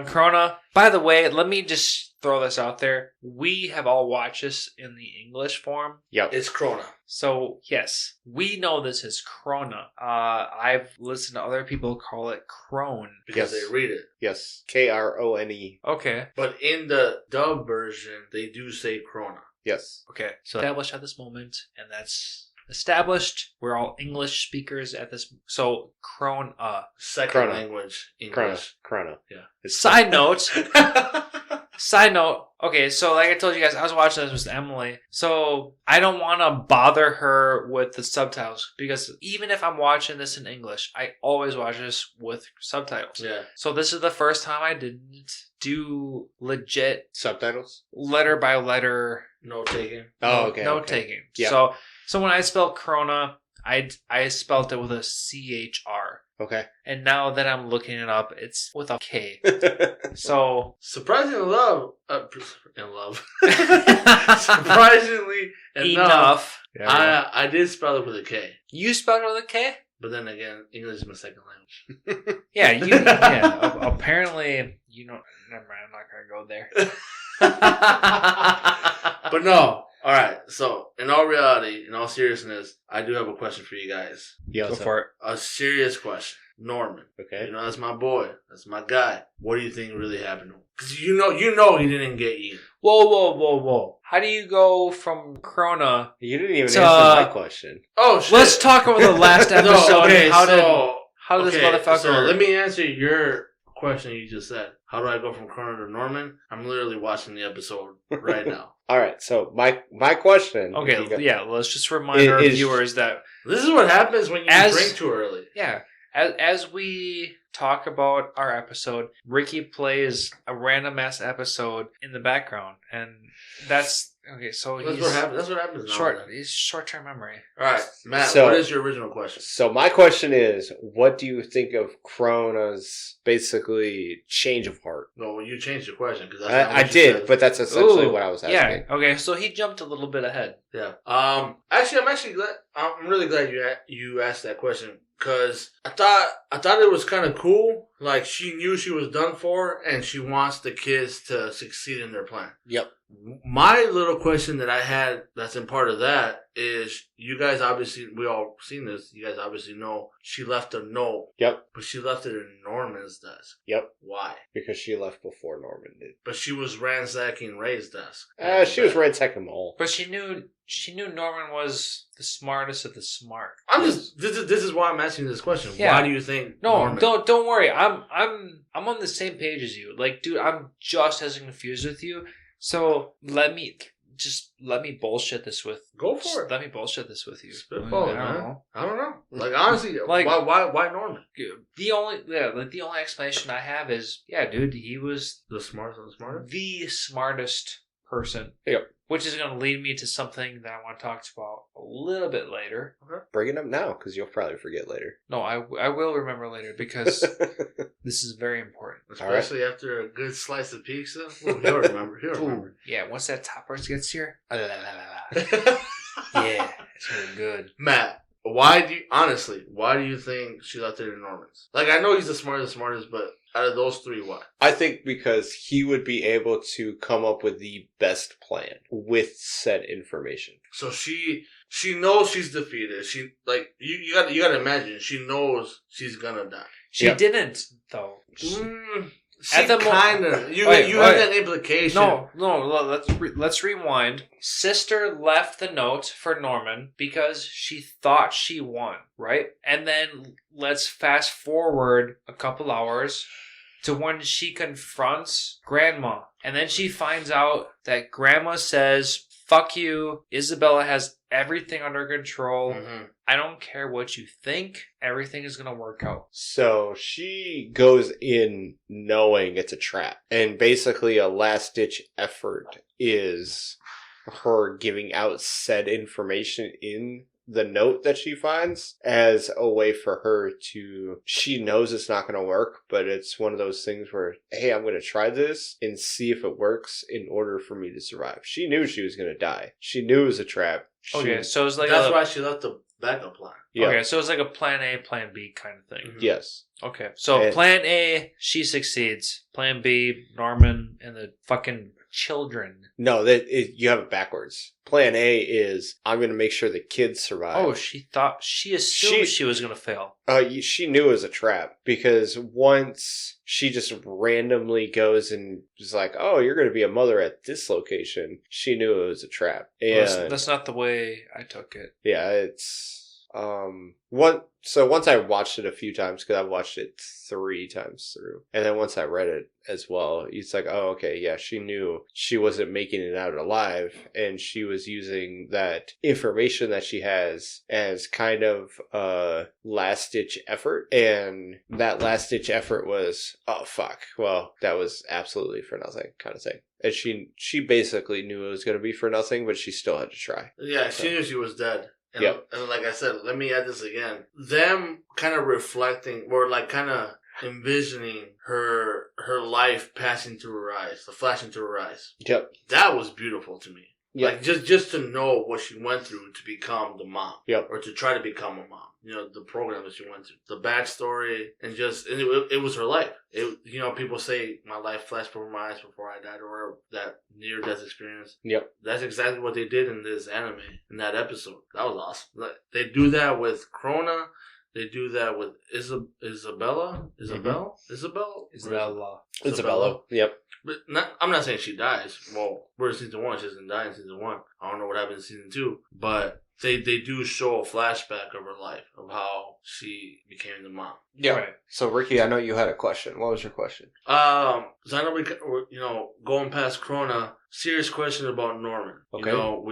Krona. By the way, let me just throw this out there. We have all watched this in the English form. Yep. It's Krona. So, yes, we know this is Krona. I've listened to other people call it Crone. Because they read it. Yes. Krone. Okay. But in the dub version, they do say Krona. Yes. Okay. So established at this moment, and that's established. We're all English speakers at this. So, Krona. Second language, English. Krona. Yeah. Side note. Okay, so like I told you guys, I was watching this with Emily. So I don't want to bother her with the subtitles because even if I'm watching this in English, I always watch this with subtitles. Yeah. So this is the first time I didn't do legit subtitles, letter by letter. Note taking. Oh, okay. Note taking. Yeah. So when I spelled Krona, I spelled it with a CHR. Okay. And now that I'm looking it up, it's with a K. So surprisingly surprisingly enough, I did spell it with a K. You spelled it with a K? But then again, English is my second language. Apparently, never mind, I'm not going to go there. But no. All right. So, in all reality, in all seriousness, I do have a question for you guys. Yeah, go for it. A serious question. Norman. Okay. That's my boy. That's my guy. What do you think really happened to him? Because you know he didn't get eaten. Whoa. How do you go from Krona? You didn't even answer my question. Oh, shit. Let's talk about the last episode. How did this motherfucker... So, let me answer your question you just said. How do I go from Krona to Norman? I'm literally watching the episode right now. All right, so my question. Okay, let's just remind our viewers that this is what happens when you drink too early. Yeah, as we talk about our episode, Ricky plays a random ass episode in the background, and that's okay. So That's what happens. That's what happens now. He's short-term memory. All right, Matt. So- what is your original question? So my question is, what do you think of Krona's basically change of heart? No, you changed your question because I did, but that's essentially what I was asking. Yeah. Okay. So he jumped a little bit ahead. yeah. Actually, I'm actually glad. I'm really glad you asked that question because I thought it was kind of cool. Like she knew she was done for, and she wants the kids to succeed in their plan. Yep. My little question that I had that's in part of that is you guys obviously, we all seen this, you guys obviously know she left a note. Yep. But she left it in Norman's desk. Yep. Why? Because she left before Norman did. But she was ransacking Ray's desk. She was ransacking them all. But she knew Norman was the smartest of the smart. This is why I'm asking this question. Yeah. Why do you think No, Norman? don't worry. I'm on the same page as you. Like, dude, I'm just as confused with you. So let me bullshit this with. Go for it. Let me bullshit this with you. Spitball, I don't man. know. I don't know. Like honestly, Like- why Norman? The only explanation I have is, yeah, dude, he was The smartest of the smartest. the smartest person. Yep. Which is going to lead me to something that I want to talk about a little bit later. Bring it up now, because you'll probably forget later. No, I will remember later because this is very important. Especially after a good slice of pizza. Ooh, he'll remember. He'll remember. Yeah, once that top roast gets here, yeah, it's really good. Matt, why do you think she left it in Norman's? Like, I know he's the smartest, but out of those three, why? I think because he would be able to come up with the best plan with said information. So she knows she's defeated. She, like, you got to imagine, she knows she's gonna die. She Yep. didn't, though. She At the kind of. You Wait, have that implication. No. Let's rewind. Sister left the note for Norman because she thought she won, right? And then let's fast forward a couple hours to when she confronts Grandma, and then she finds out that Grandma says, "Fuck you. Isabella has everything under control. Mm-hmm. I don't care what you think. Everything is gonna work out." So she goes in knowing it's a trap. And basically a last-ditch effort is her giving out said information in the note that she finds as a way for her to, she knows it's not going to work, but it's one of those things where, hey, I'm going to try this and see if it works in order for me to survive. She knew she was going to die. She knew it was a trap. Okay, so it's like That's why she left the backup plan. Yeah. Okay, so it's like a plan A, plan B kind of thing. Mhm. Yes. Okay, so And- plan A, she succeeds. Plan B, Norman and the fucking children. No, you have it backwards. Plan A is, I'm going to make sure the kids survive. Oh, she assumed she was going to fail. She knew it was a trap because once she just randomly goes and is like, "Oh, you're going to be a mother at this location," she knew it was a trap. And That's not the way I took it. yeah, it's once I watched it a few times, because I've watched it 3 times through, and then once I read it as well, it's like, oh, okay, yeah, she knew she wasn't making it out alive, and she was using that information that she has as kind of a last-ditch effort, and that last-ditch effort was, oh, fuck, well, that was absolutely for nothing kind of thing. And she basically knew it was going to be for nothing, but she still had to try. Yeah, she knew she was dead. And, Yep. and like I said, let me add this again. Them kind of reflecting, or like kind of envisioning her life passing through her eyes, the flashing through her eyes. Yep. That was beautiful to me. Yep. Like just to know what she went through to become the mom. Yep. Or to try to become a mom. You know, the program that she went through, the backstory, and it was her life. People say my life flashed before my eyes before I died, or that near death experience. Yep. That's exactly what they did in this anime, in that episode. That was awesome. Like, they do that with Krona. They do that with Isabella. Isabella. Yep. But I'm not saying she dies. Well, we're in season 1. She doesn't die in season 1. I don't know what happened in season 2. But they do show a flashback of her life, of how she became the mom. Yeah. Right. So Ricky, I know you had a question. What was your question? So I know we're going past Corona. Serious question about Norman. Okay. You know,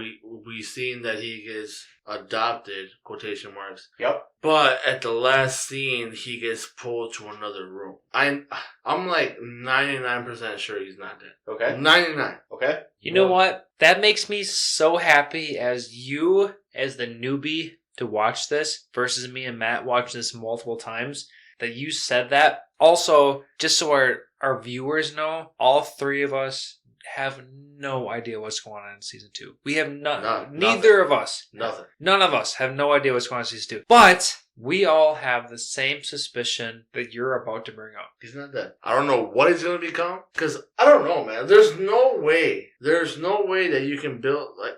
we seen that he gets adopted, quotation marks. Yep. But at the last scene, he gets pulled to another room. I'm like 99% sure he's not dead. Okay. 99. Okay. You know what? That makes me so happy as you, as the newbie, to watch this versus me and Matt watching this multiple times, that you said that. Also, just so our viewers know, all three of us have no idea what's going on in season 2. We have neither of us. Nothing. None of us have no idea what's going on in season 2. But we all have the same suspicion that you're about to bring up. He's not dead. I don't know what he's going to become. Because, I don't know, man. There's no way that you can build, like,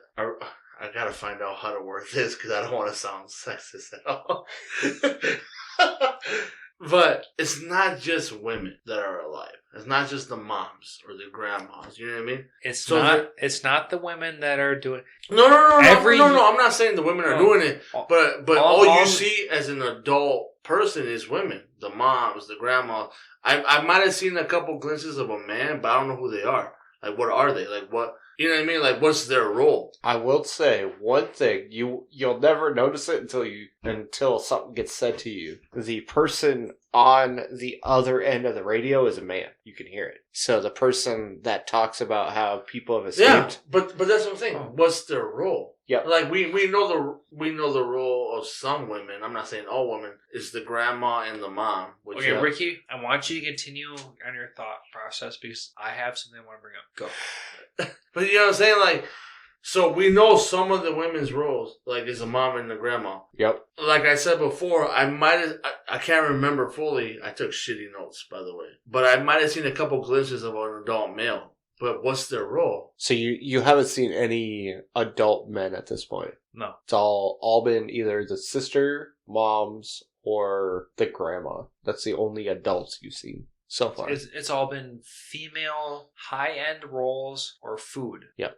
I gotta find out how to word this because I don't want to sound sexist at all. But it's not just women that are alive. It's not just the moms or the grandmas. You know what I mean? It's not the women that are doing. No. I'm not saying the women are doing it, but all you see as an adult person is women. The moms, the grandmas. I might have seen a couple glimpses of a man, but I don't know who they are. Like, what are they? Like, what? You know what I mean? Like, what's their role? I will say one thing. You'll never notice it until something gets said to you. The person on the other end of the radio is a man. You can hear it. So the person that talks about how people have escaped. Yeah, but that's what I'm saying. What's their role? Yeah, like we know the role of some women. I'm not saying all women. Is the grandma and the mom. Okay, Ricky, I want you to continue on your thought process because I have something I want to bring up. Go. But you know what I'm saying? Like, so we know some of the women's roles, like is a mom and the grandma. Yep. Like I said before, I can't remember fully. I took shitty notes, by the way. But I might have seen a couple glimpses of an adult male. But what's their role? So you haven't seen any adult men at this point? No. It's all been either the sister, moms, or the grandma. That's the only adults you've seen so far. It's all been female high-end roles or food. Yep.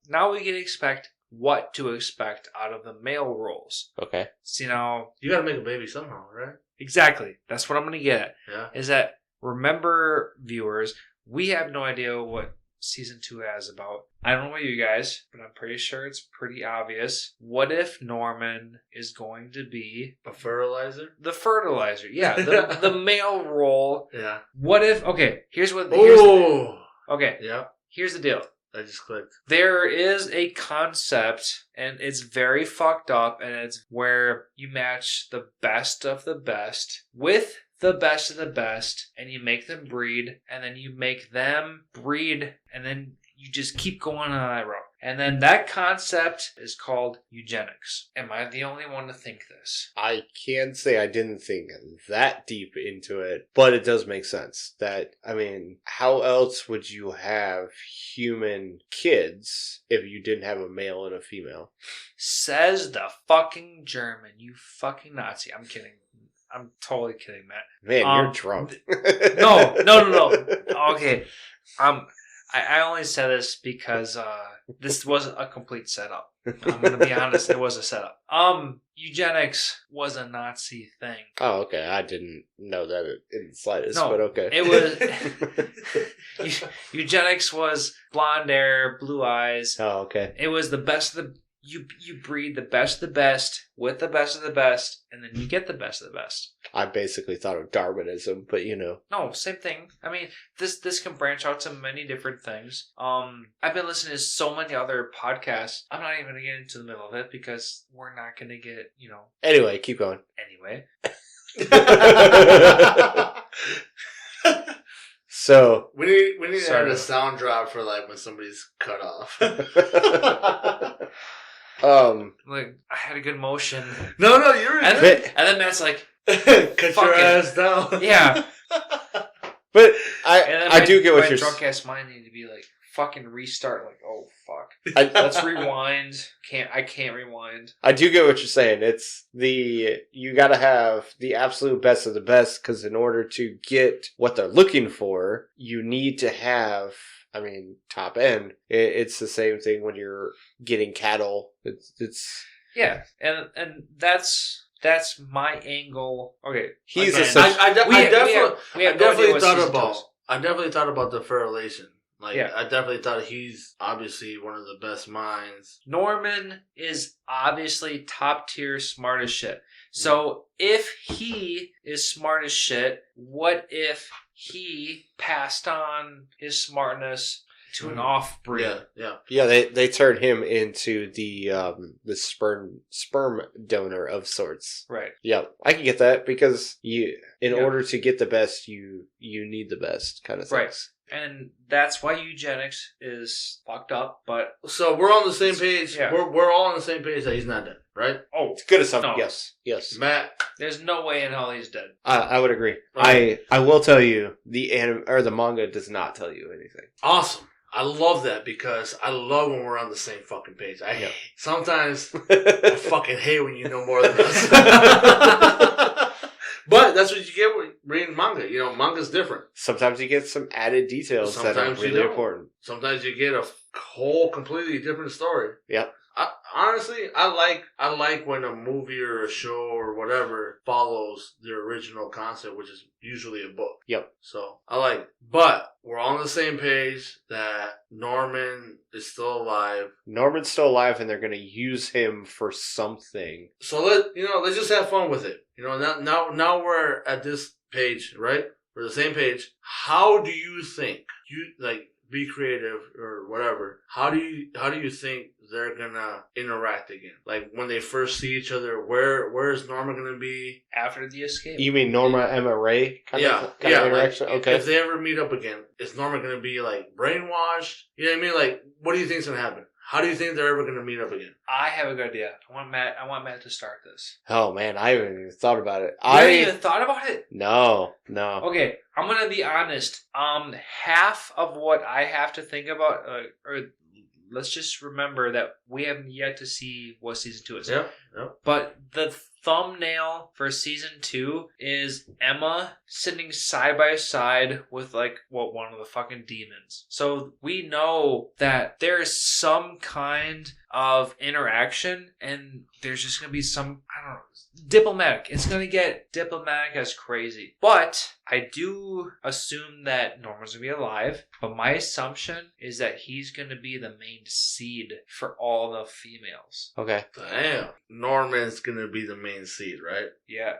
Now we can expect what to expect out of the male roles. Okay. So, you know... You gotta make a baby somehow, right? Exactly. That's what I'm going to get at. Yeah. Is that, remember, viewers, we have no idea what season 2 is about. I don't know about you guys, but I'm pretty sure it's pretty obvious. What if Norman is going to be... A fertilizer? The fertilizer. Yeah, the male role. Yeah. What if... Okay, here's what... Okay. Yeah. Here's the deal. I just clicked. There is a concept, and it's very fucked up, and it's where you match the best of the best with the best of the best, and you make them breed, and then you make them breed, and then you just keep going on that route. And then that concept is called eugenics. Am I the only one to think this? I can say I didn't think that deep into it, but it does make sense. That, I mean, how else would you have human kids if you didn't have a male and a female? Says the fucking German, you fucking Nazi. I'm kidding. I'm totally kidding, Matt. Man, you're drunk. No. Okay. I only said this because this was a complete setup. I'm going to be honest, it was a setup. Eugenics was a Nazi thing. Oh, okay. I didn't know that in the slightest, no, but okay. It was... Eugenics was blonde hair, blue eyes. Oh, okay. It was the best of the... You breed the best of the best with the best of the best, and then you get the best of the best. I basically thought of Darwinism, but you know. No, same thing. I mean, this can branch out to many different things. I've been listening to so many other podcasts. I'm not even going to get into the middle of it because we're not going to get, Anyway, keep going. Anyway. So we need to have a sound drop for like when somebody's cut off. Like I had a good motion. No, you're and then Matt's like, cut your ass down. Yeah. But I do get what you're saying. My drunk ass mind needed to be like fucking restart. Like, oh fuck. Let's rewind. I can't rewind. I do get what you're saying. It's you got to have the absolute best of the best because in order to get what they're looking for, you need to have. I mean, top end. It's the same thing when you're getting cattle. It's yeah, and that's That's my angle. Okay, He's again, I we have no idea definitely what thought season about. two is. I definitely thought about the fair relation. Like, Yeah. I definitely thought he's obviously one of the best minds. Norman is obviously top tier, smart as shit. So if he is smart as shit, what if he passed on his smartness to an off breed? Yeah. They turn him into the sperm donor of sorts. Right. Yeah, I can get that because in Yeah. order to get the best, you need the best kind of things. Right. And that's why eugenics is fucked up, but... So we're on the same page. Yeah. We're all on the same page that he's not dead, right? Oh, It's good assumption. No. Yes. Matt. there's no way in hell he's dead. I would agree. Right. I will tell you the manga does not tell you anything. Awesome. I love that because I love when we're on the same fucking page. Sometimes I fucking hate when you know more than us. But that's what you get with reading manga. You know, manga's different. Sometimes you get some added details that are Sometimes you really don't. important. Sometimes you get a whole completely different story. Yep. Honestly, I like when a movie or a show or whatever follows the original concept, which is usually a book. Yep. So I like it. But we're on the same page that Norman is still alive. Norman's still alive, and they're going to use him for something. So let's just have fun with it. You know, now we're at this page, right? We're the same page. How do you think be creative or whatever? How do you think they're gonna interact again? Like when they first see each other, where is Norma gonna be After the escape. You mean Norma Emma Ray kind of interaction? Like, okay. If they ever meet up again, is Norma gonna be like brainwashed? You know what I mean? Like, what do you think's gonna happen? How do you think they're ever gonna meet up again? I have a good idea. I want Matt to start this. Oh man, I haven't even thought about it. You haven't even thought about it? No. Okay, I'm gonna be honest. Half of what I have to think about, or let's just remember that we haven't yet to see what season 2 is. Yeah. But the thumbnail for season 2 is Emma sitting side by side with one of the fucking demons. So we know that there's some kind of interaction, and there's just gonna be some, I don't know, diplomatic. It's gonna get diplomatic as crazy. But I do assume that Norman's gonna be alive, but my assumption is that he's gonna be the main seed for all the females. Okay. Damn. Norman's gonna be the main seed, right? Yeah.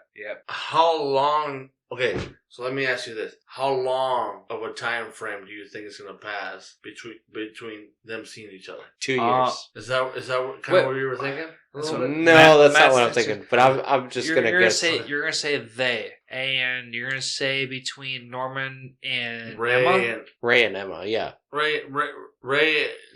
How long? Okay, so let me ask you this: how long of a time frame do you think it's gonna pass between them seeing each other? 2 years. Is that kind of what you were thinking? No, that's not what I'm thinking. But I'm just you're gonna guess. You're gonna say they, and you're gonna say between Norman and Ray Emma. Ray and Emma, yeah. Ray,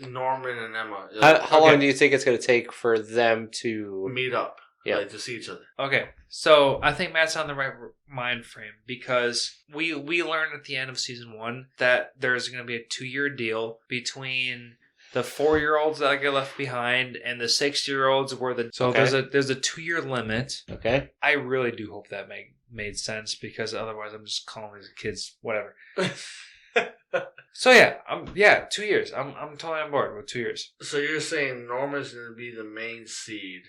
Norman, and Emma. How long do you think it's gonna take for them to meet up? Yeah. Like to see each other. Okay, so I think Matt's on the right mind frame because we learned at the end of season 1 that there's going to be a 2-year deal between the 4-year-olds that get left behind and the 6-year-olds there's a 2-year limit. Okay. I really do hope that made sense because otherwise I'm just calling these kids whatever. So 2 years. I'm totally on board with 2 years. So you're saying Norman's going to be the main seed?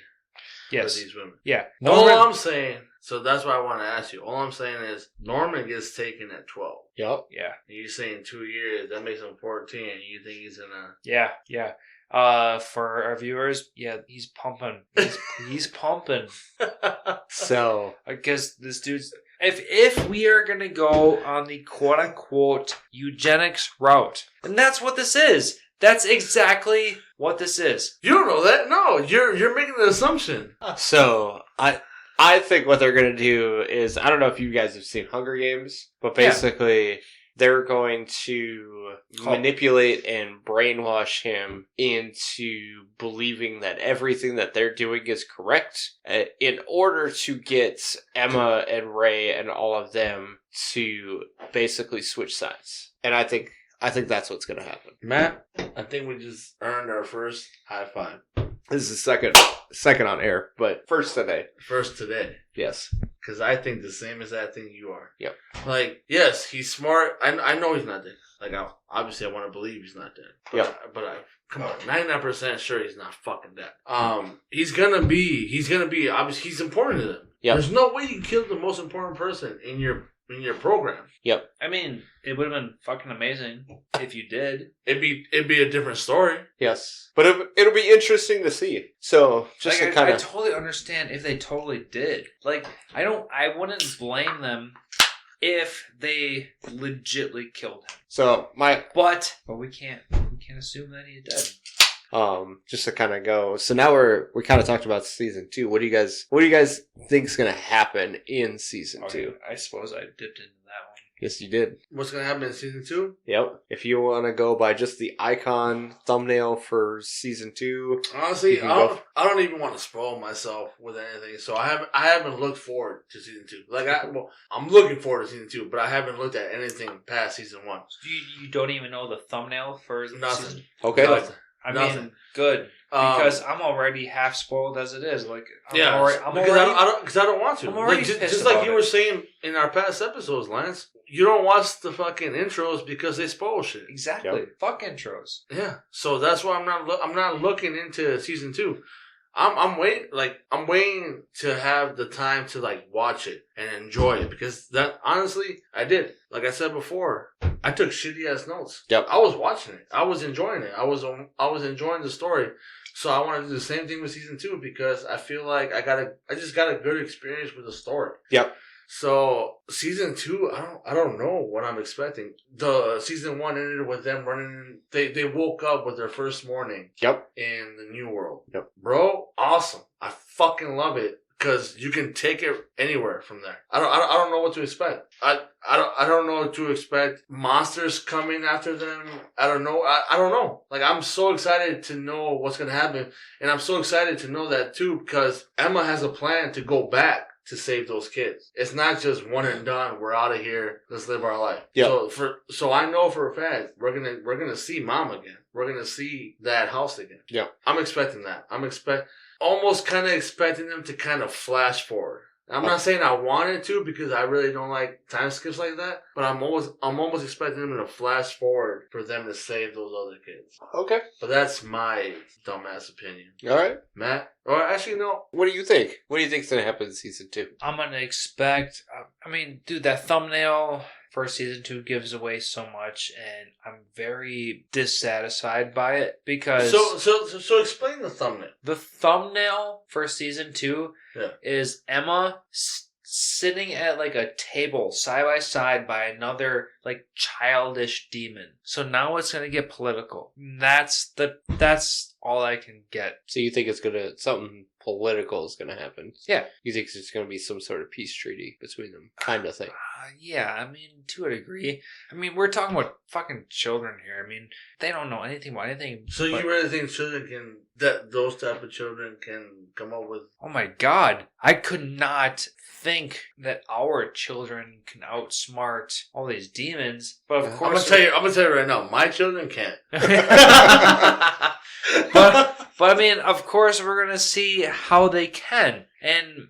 Yes. For these women. Yeah. All I'm saying, so that's why I want to ask you. All I'm saying is Norman gets taken at 12. Yep. Yeah. And you're saying 2 years, that makes him 14. You think he's gonna? Yeah. For our viewers, he's pumping. He's pumping. So Because this dude's. If we are gonna go on the quote unquote eugenics route, and that's what this is. That's exactly what this is. You don't know that? No, you're making an assumption. So I think what they're gonna do is, I don't know if you guys have seen Hunger Games, but basically they're going to manipulate and brainwash him into believing that everything that they're doing is correct in order to get Emma and Ray and all of them to basically switch sides. And I think that's what's going to happen. Matt, I think we just earned our first high five. This is second on air, but first today. First today. Yes. Because I think the same as I think you are. Yep. Like, yes, he's smart. I know he's not dead. Like, obviously I want to believe he's not dead. But I come on, 99% sure he's not fucking dead. He's gonna be, obviously he's important to them. Yep. There's no way you killed the most important person in your program. Yep. I mean, it would have been fucking amazing if you did. It'd be a different story. Yes. But it'll be interesting to see. So, just like, to kind I of... totally understand if they totally did. Like, I wouldn't blame them if they legitly killed him. So, But we can't assume that he's dead. just to kind of go. So now we kind of talked about season 2. What do you guys think is going to happen in season 2? I suppose I dipped into that one. Yes, you did. What's gonna happen in season 2? Yep. If you want to go by just the icon thumbnail for season 2, Honestly, I don't even want to spoil myself with anything. So I haven't looked forward to season 2. Like I'm looking forward to season 2, but I haven't looked at anything past season 1. You don't even know the thumbnail for Nothing. season? okay. Nothing. I Nothing. mean, good. Because I'm already half spoiled as it is. Like, Because I don't want to. I'm already Like, pissed just like about you it. were saying in our past episodes, Lance. You don't watch the fucking intros because they spoil shit. Exactly. Yep. Fuck intros. Yeah. So that's why I'm not looking into season 2. I'm waiting to have the time to like watch it and enjoy it, because that honestly I did. Like I said before, I took shitty ass notes. Yep. I was watching it. I was enjoying it. I was enjoying the story. So I want to do the same thing with season 2, because I feel like I just got a good experience with the story. Yep. So season 2, I don't know what I'm expecting. The season 1 ended with them running. They woke up with their first morning. Yep. In the new world. Yep. Bro, awesome. I fucking love it, because you can take it anywhere from there. I don't know what to expect. I don't know what to expect. Monsters coming after them. I don't know. I don't know. Like, I'm so excited to know what's gonna happen, and I'm so excited to know that too, because Emma has a plan to go back to save those kids. It's not just one and done. We're out of here. Let's live our life. Yeah. So I know for a fact we're gonna see Mom again. We're gonna see that house again. Yeah. I'm expecting that. Almost kind of expecting them to kind of flash forward. I'm not saying I wanted to, because I really don't like time skips like that. But I'm almost expecting them to flash forward for them to save those other kids. Okay. But that's my dumbass opinion. All right. Matt, or actually no. What do you think? What do you think's going to happen in season 2? I'm going to expect... I mean, dude, that thumbnail for season 2 gives away so much, and I'm very dissatisfied by it, because... So explain the thumbnail. The thumbnail for season 2 is Emma sitting at like a table side by side by another like childish demon. So now it's gonna get political. That's all I can get. So you think something political is gonna happen? Yeah. You think it's gonna be some sort of peace treaty between them, kind of thing? Yeah, I mean, to a degree. I mean, we're talking about fucking children here. I mean, they don't know anything about anything. So you really think those type of children can come up with? Oh my God, I could not think that our children can outsmart all these demons. But of course, I'm gonna tell you right now, my children can't. But I mean, of course, we're gonna see how they can, and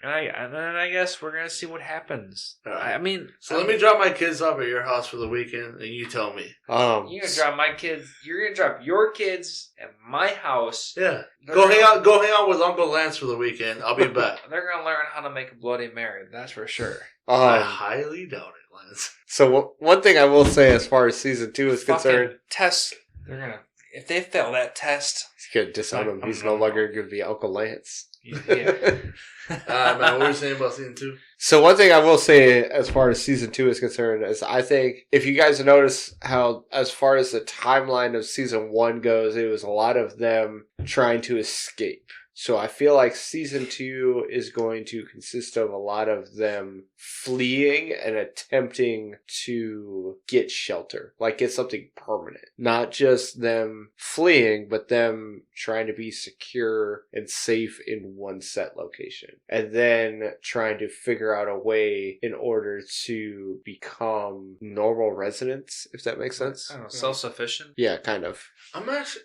I guess we're gonna see what happens. I mean, so let me drop my kids off at your house for the weekend, and you tell me. You're gonna drop my kids. You're gonna drop your kids at my house. Yeah, go hang out with Uncle Lance for the weekend. I'll be back. They're gonna learn how to make a Bloody Mary. That's for sure. I highly doubt it, Lance. So one thing I will say, as far as season 2 is concerned, test. They're gonna. If they fail that test, he's gonna disown him. He's no longer gonna be Uncle Lance. Yeah. Man, what were you saying about season 2? So one thing I will say as far as season 2 is concerned is, I think if you guys notice how, as far as the timeline of season 1 goes, it was a lot of them trying to escape. So I feel like season 2 is going to consist of a lot of them fleeing and attempting to get shelter, like get something permanent. Not just them fleeing, but them trying to be secure and safe in one set location. And then trying to figure out a way in order to become normal residents, if that makes sense. I don't know, self-sufficient? Yeah, kind of. I'm actually...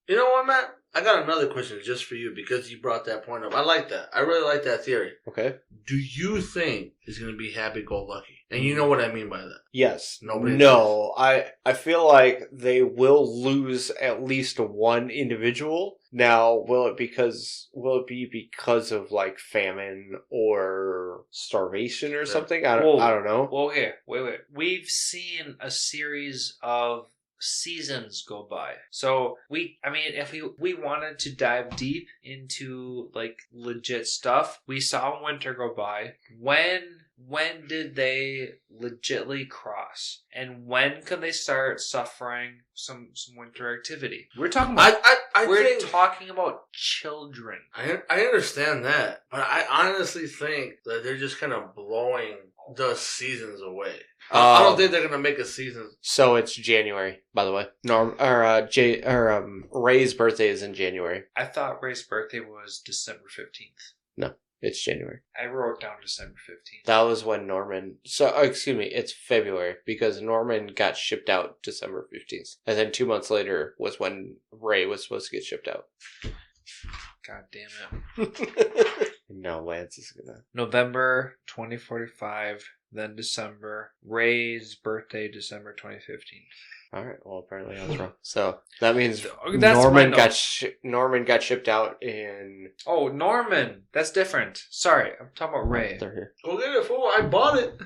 You know what, Matt? I got another question just for you, because you brought that point up. I like that. I really like that theory. Okay. Do you think it's going to be happy-go-lucky? And you know what I mean by that. Yes. Nobody No. I feel like they will lose at least one individual. Now, will it be because of like famine or starvation or something? I don't know. Well, here, wait. We've seen a series of seasons go by. So if we wanted to dive deep into like legit stuff, we saw winter go by. When did they legitly cross? And when could they start suffering some winter activity? We're talking about talking about children. I understand that, but I honestly think that they're just kind of blowing the seasons away. I don't think they're gonna make a season. So it's January, by the way. Ray's birthday is in January. I thought Ray's birthday was December 15th. No, it's January. I wrote down December 15th. That was when Norman... excuse me, it's February, because Norman got shipped out December 15th. And then 2 months later was when Ray was supposed to get shipped out. God damn it. No, Lance is gonna... November 2045, then December. Ray's birthday, December 2015. All right. Well, apparently I was wrong. So that means Norman got shipped out in... Oh, Norman. That's different. Sorry, I'm talking about Ray. They're here. Go get it, fool. I bought it.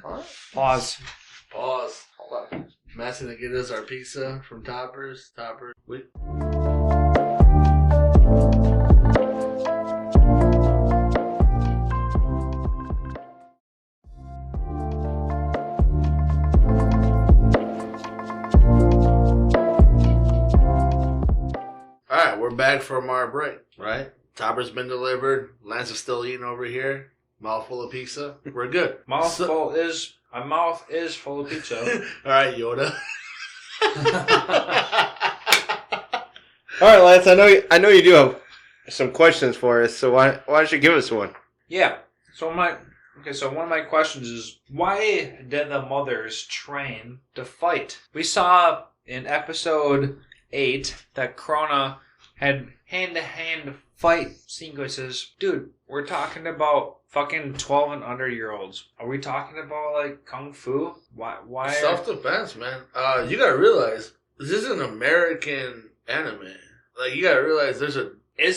Pause. Hold on. Matt's gonna get us our pizza from Toppers. Wait. We're back from our break, right? Topper's been delivered. Lance is still eating over here. Mouthful of pizza. We're good. My mouth is full of pizza. All right, Yoda. All right, Lance. I know you do have some questions for us. So why don't you give us one? Yeah. So one of my questions is, why did the mothers train to fight? We saw in episode 8 that Krona had hand-to-hand fight sequences. Dude, we're talking about fucking 12 and under year olds. Are we talking about like kung fu? Why? Self-defense, man. You gotta realize this is an American anime. Like, you gotta realize Is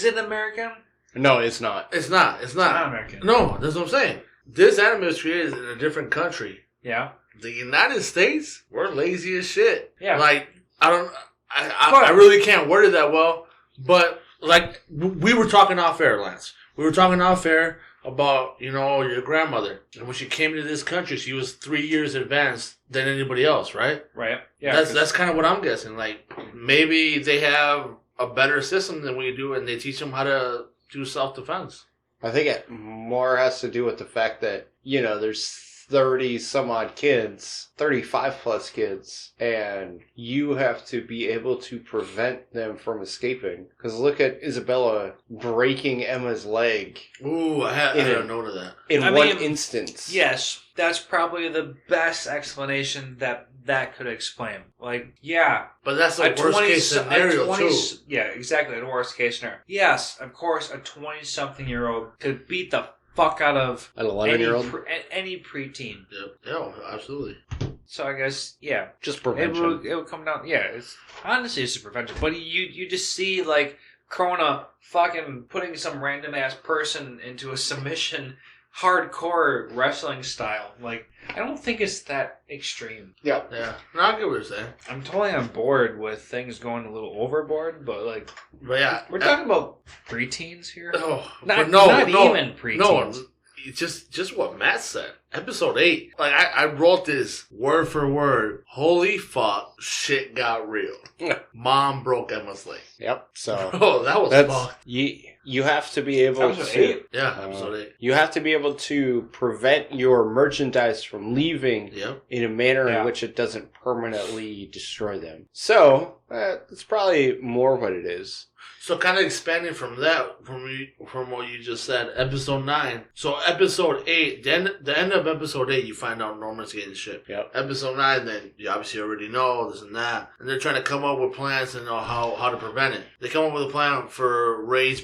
it American? No, it's not. It's not American. No, that's what I'm saying. This anime was created in a different country. Yeah. The United States, we're lazy as shit. Yeah. Like, I really can't word it that well. But, like, we were talking off air, Lance. We were talking off air about, your grandmother. And when she came to this country, she was 3 years advanced than anybody else, right? Right. Yeah. That's kind of what I'm guessing. Like, maybe they have a better system than we do, and they teach them how to do self-defense. I think it more has to do with the fact that, there's 30 some odd kids, 35 plus kids, and you have to be able to prevent them from escaping. Because look at Isabella breaking Emma's leg. Ooh, I hadn't noted that. In one instance. Yes, that's probably the best explanation that could explain. Like, yeah. But that's the worst case scenario, too. Yeah, exactly, the worst case scenario. Yes, of course, a 20-something-year-old could beat the fuck out of an 11-year-old, any preteen. Yeah, absolutely. So I guess, yeah, just prevention. It would come down. Yeah, it's just a prevention. But you just see like Krona fucking putting some random ass person into a submission, hardcore wrestling style. Like, I don't think it's that extreme. Yeah. No, I get what you're saying. I'm totally on board with things going a little overboard, but yeah, we're talking about preteens here. Oh, not even preteens. No, just what Matt said. Episode 8. Like, I wrote this word for word. Holy fuck, shit got real. Yeah. Mom broke Emma's leg. Yep. So that was fucked. You have to be able to... 8? Yeah, episode 8. You have to be able to prevent your merchandise from leaving in a manner in which it doesn't permanently destroy them. So, that's probably more what it is. So kind of expanding from that, from what you just said, episode 9. So episode 8, the end of episode 8, you find out Norman's getting shipped. Yep. Episode 9, then you obviously already know this and that. And they're trying to come up with plans to know how to prevent it. They come up with a plan for Ray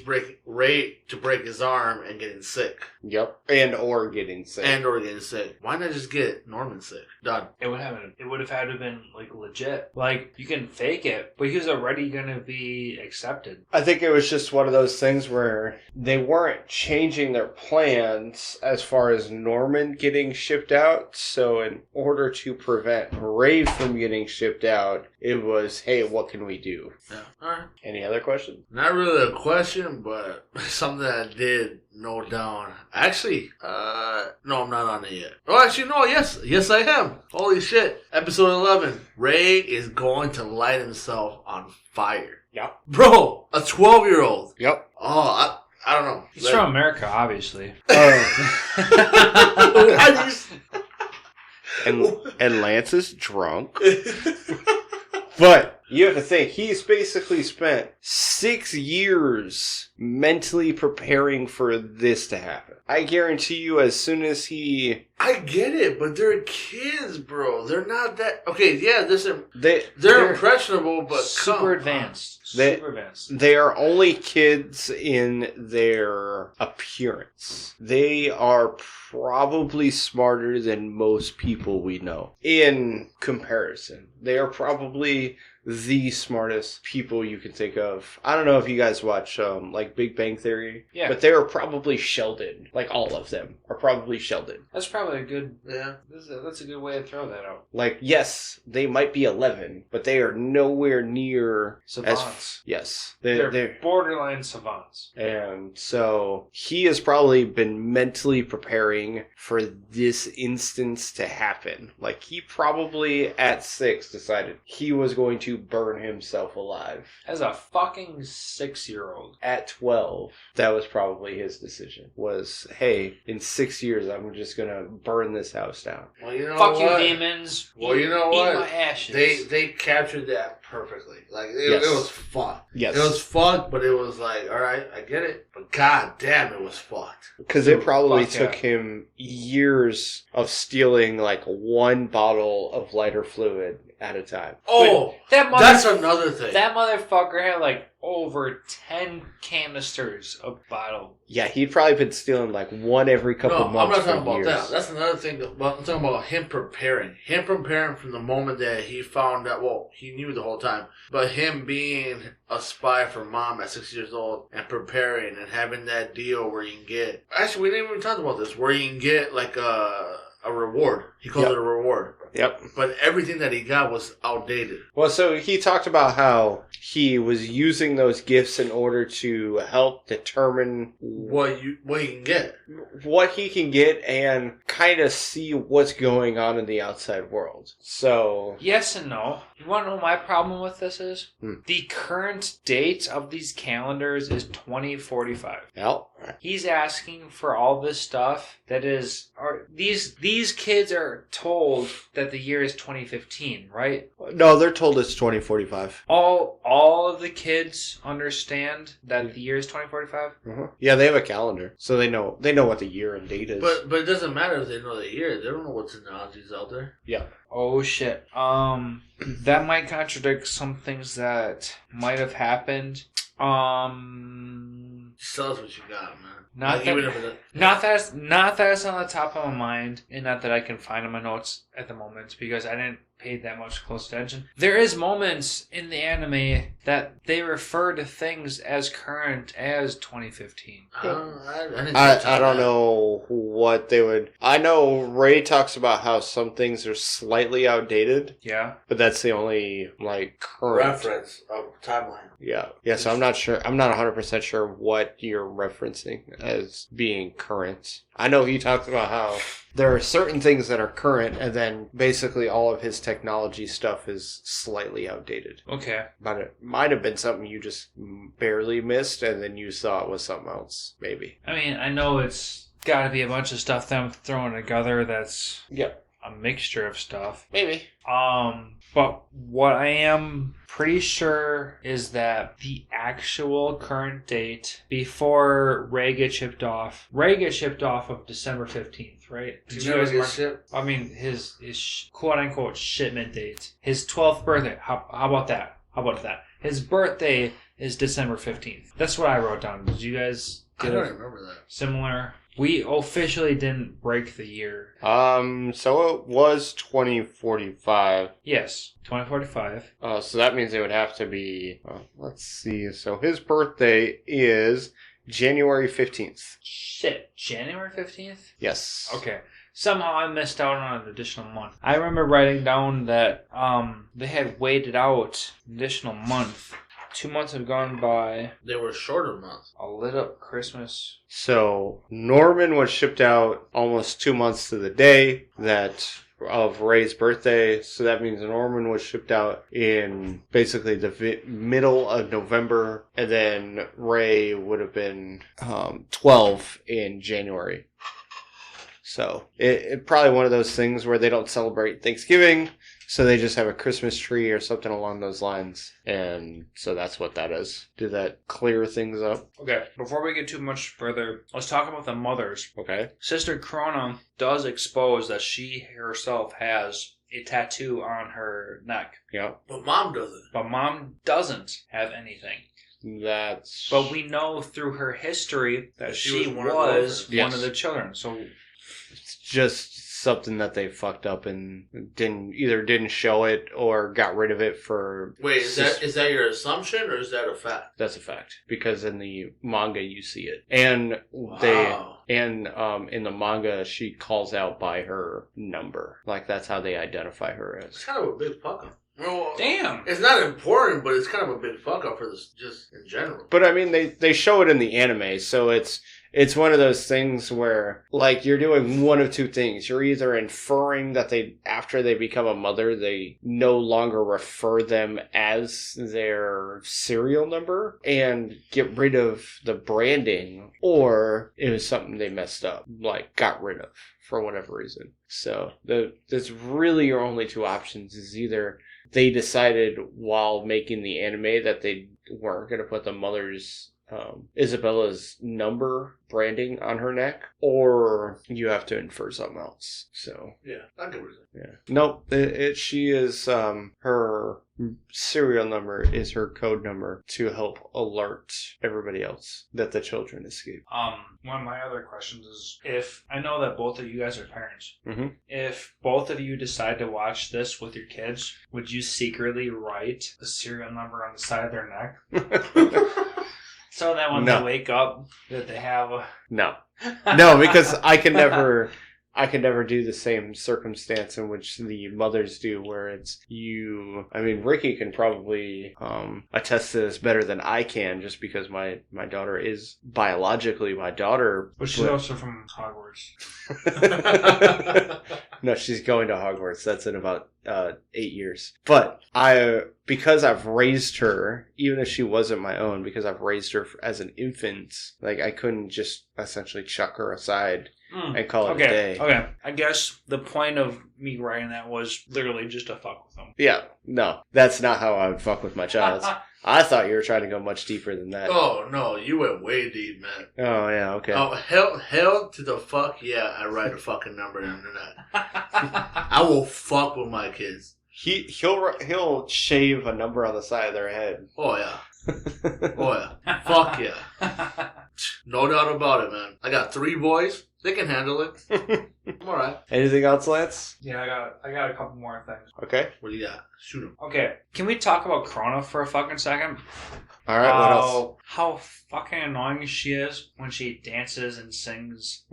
to break his arm and getting sick. Yep. And or getting sick. Why not just get Norman sick? Done. It would have had to have been like legit. Like you can fake it, but he was already gonna be accepted. I think it was just one of those things where they weren't changing their plans as far as Norman getting shipped out. So in order to prevent Ray from getting shipped out, it was, hey, what can we do? Yeah. All right. Any other questions? Not really a question, but something that I did note down. Actually, no, I'm not on it yet. Oh, actually, no, yes, I am. Holy shit. Episode 11. Ray is going to light himself on fire. Yep. Bro, a 12-year-old. Yep. Oh, I don't know. He's from America, obviously. And Lance is drunk. But you have to think, he's basically spent 6 years mentally preparing for this to happen. I guarantee you, as soon as he... I get it, but they're kids, bro. They're not that... Okay, yeah, they're impressionable, but super advanced. Super advanced. They are only kids in their appearance. They are probably smarter than most people we know. In comparison, they are probably the smartest people you can think of. I don't know if you guys watch like Big Bang Theory, but they are probably Sheldon. Like all of them are probably Sheldon. That's probably a good. Yeah, that's a good way to throw that out. Like, yes, they might be 11, but they are nowhere near savants. Yes, they're borderline savants. And so he has probably been mentally preparing for this instance to happen. Like, he probably at 6 decided he was going to burn himself alive. As a fucking 6-year-old. At 12, that was probably his decision. Was, hey, in 6 years, I'm just gonna burn this house down. Well, you know Fuck what? you, demons. Well, you know what? Eat my ashes. They captured that perfectly. Like, it was fun. Yes. It was fun, but it was like, alright, I get it. But god damn, it was fucked. Because it probably took him years of stealing like one bottle of lighter fluid at a time. Oh, that's another thing. That motherfucker had like over 10 canisters of bottle. Yeah, he'd probably been stealing like one every couple months. I'm not talking about years. that. That's another thing. I'm talking about him preparing. Him preparing from the moment that he found out. Well, he knew the whole time. But him being a spy for mom at 6 years old and preparing and having that deal where you can get... Actually, we didn't even talk about this. Where you can get like a reward. He called it a reward. Yep. But everything that he got was outdated. Well, so he talked about how he was using those gifts in order to help determine what you can get. What he can get and kind of see what's going on in the outside world. So... Yes and no. You want to know what my problem with this is? The current date of these calendars is 2045. Yep. He's asking for all this stuff that is... These kids are told that the year is 2015, right? No, they're told it's 2045. All of the kids understand that the year is 2045? Mm-hmm. Yeah, they have a calendar, so they know what the year and date is. But it doesn't matter if they know the year. They don't know what technology's out there. Yeah. Oh shit. That might contradict some things that might have happened. Just tell us what you got, man. Not that it's on the top of my mind, and not that I can find in my notes at the moment, because I didn't pay that much close attention. There is moments in the anime that they refer to things as current as 2015. I don't know what they would... I know Ray talks about how some things are slightly outdated. Yeah. But that's the only, like, current... reference of timeline. Yeah. Yeah, so I'm not 100% sure what you're referencing as being current. I know he talks about how there are certain things that are current, and then basically all of his technology stuff is slightly outdated. Okay. But it might have been something you just barely missed, and then you saw it was something else, maybe. I mean, I know it's got to be a bunch of stuff that I'm throwing together that's a mixture of stuff. Maybe. But what I am pretty sure is that the actual current date before Ray gets shipped off of December 15th, right? Did you guys get shipped? I mean, his quote-unquote shipment date. His 12th birthday. How about that? His birthday is December 15th. That's what I wrote down. Did you guys I get don't a remember that. similar? We officially didn't break the year. So it was 2045. Yes, 2045. So that means it would have to be, let's see. So his birthday is January 15th. Shit, January 15th? Yes. Okay. Somehow I missed out on an additional month. I remember writing down that they had waited out an additional month. 2 months have gone by. They were shorter months. A lit up Christmas. So Norman was shipped out almost 2 months to the day of Ray's birthday. So that means Norman was shipped out in basically the middle of November, and then Ray would have been 12 in January. So it probably one of those things where they don't celebrate Thanksgiving, so they just have a Christmas tree or something along those lines. And so that's what that is. Did that clear things up? Okay, before we get too much further, let's talk about the mothers. Okay. Sister Krona does expose that she herself has a tattoo on her neck. Yeah. But Mom doesn't. But Mom doesn't have anything. That's... But we know through her history that she was one of was the one Yes. of the children. So It's just something that they fucked up and didn't show it or got rid of it for... Wait, is that your assumption or is that a fact? That's a fact, because in the manga you see it, and Wow. in the manga she calls out by her number, like that's how they identify her It's as. kind of a big fuck up. Well, damn. it's not important, but it's kind of a big fuck up for this, just in general. But I mean, they show it in the anime, so it's one of those things where, like, you're doing one of two things. You're either inferring that after they become a mother, they no longer refer them as their serial number and get rid of the branding, or it was something they messed up, like got rid of for whatever reason. So there's really your only two options. Is either they decided while making the anime that they weren't going to put the mother's Isabella's number branding on her neck, or you have to infer something else. So Yeah, I get what you're saying. yeah, nope. She is her serial number is her code number to help alert everybody else that the children escape. One of my other questions is, if I know that both of you guys are parents, Mm-hmm. if both of you decide to watch this with your kids, would you secretly write the serial number on the side of their neck? So that when No. they wake up, that they have a... No, because I can never do the same circumstance in which the mothers do, where it's you. I mean, Ricky can probably attest to this better than I can, just because my daughter is biologically my daughter. But she's also from Hogwarts. No, she's going to Hogwarts. That's in about 8 years. But because I've raised her, even if she wasn't my own, because I've raised her as an infant, like I couldn't just essentially chuck her aside and call it a day. Okay. I guess the point of me writing that was literally just to fuck with them. Yeah, no, that's not how I would fuck with my child. I thought you were trying to go much deeper than that. Oh, no, you went way deep, man. Oh, yeah, okay. Oh, hell to the fuck yeah, I write a fucking number down to that. I will fuck with my kids. He'll shave a number on the side of their head. Oh, yeah. Oh, yeah. Fuck yeah. No doubt about it, man. I got 3 boys. They can handle it. I'm alright. Anything else, Lance? Yeah, I got a couple more things. Okay. What do you got? Shoot 'em. Okay, can we talk about Krona for a fucking second? All right, what else? How fucking annoying she is when she dances and sings.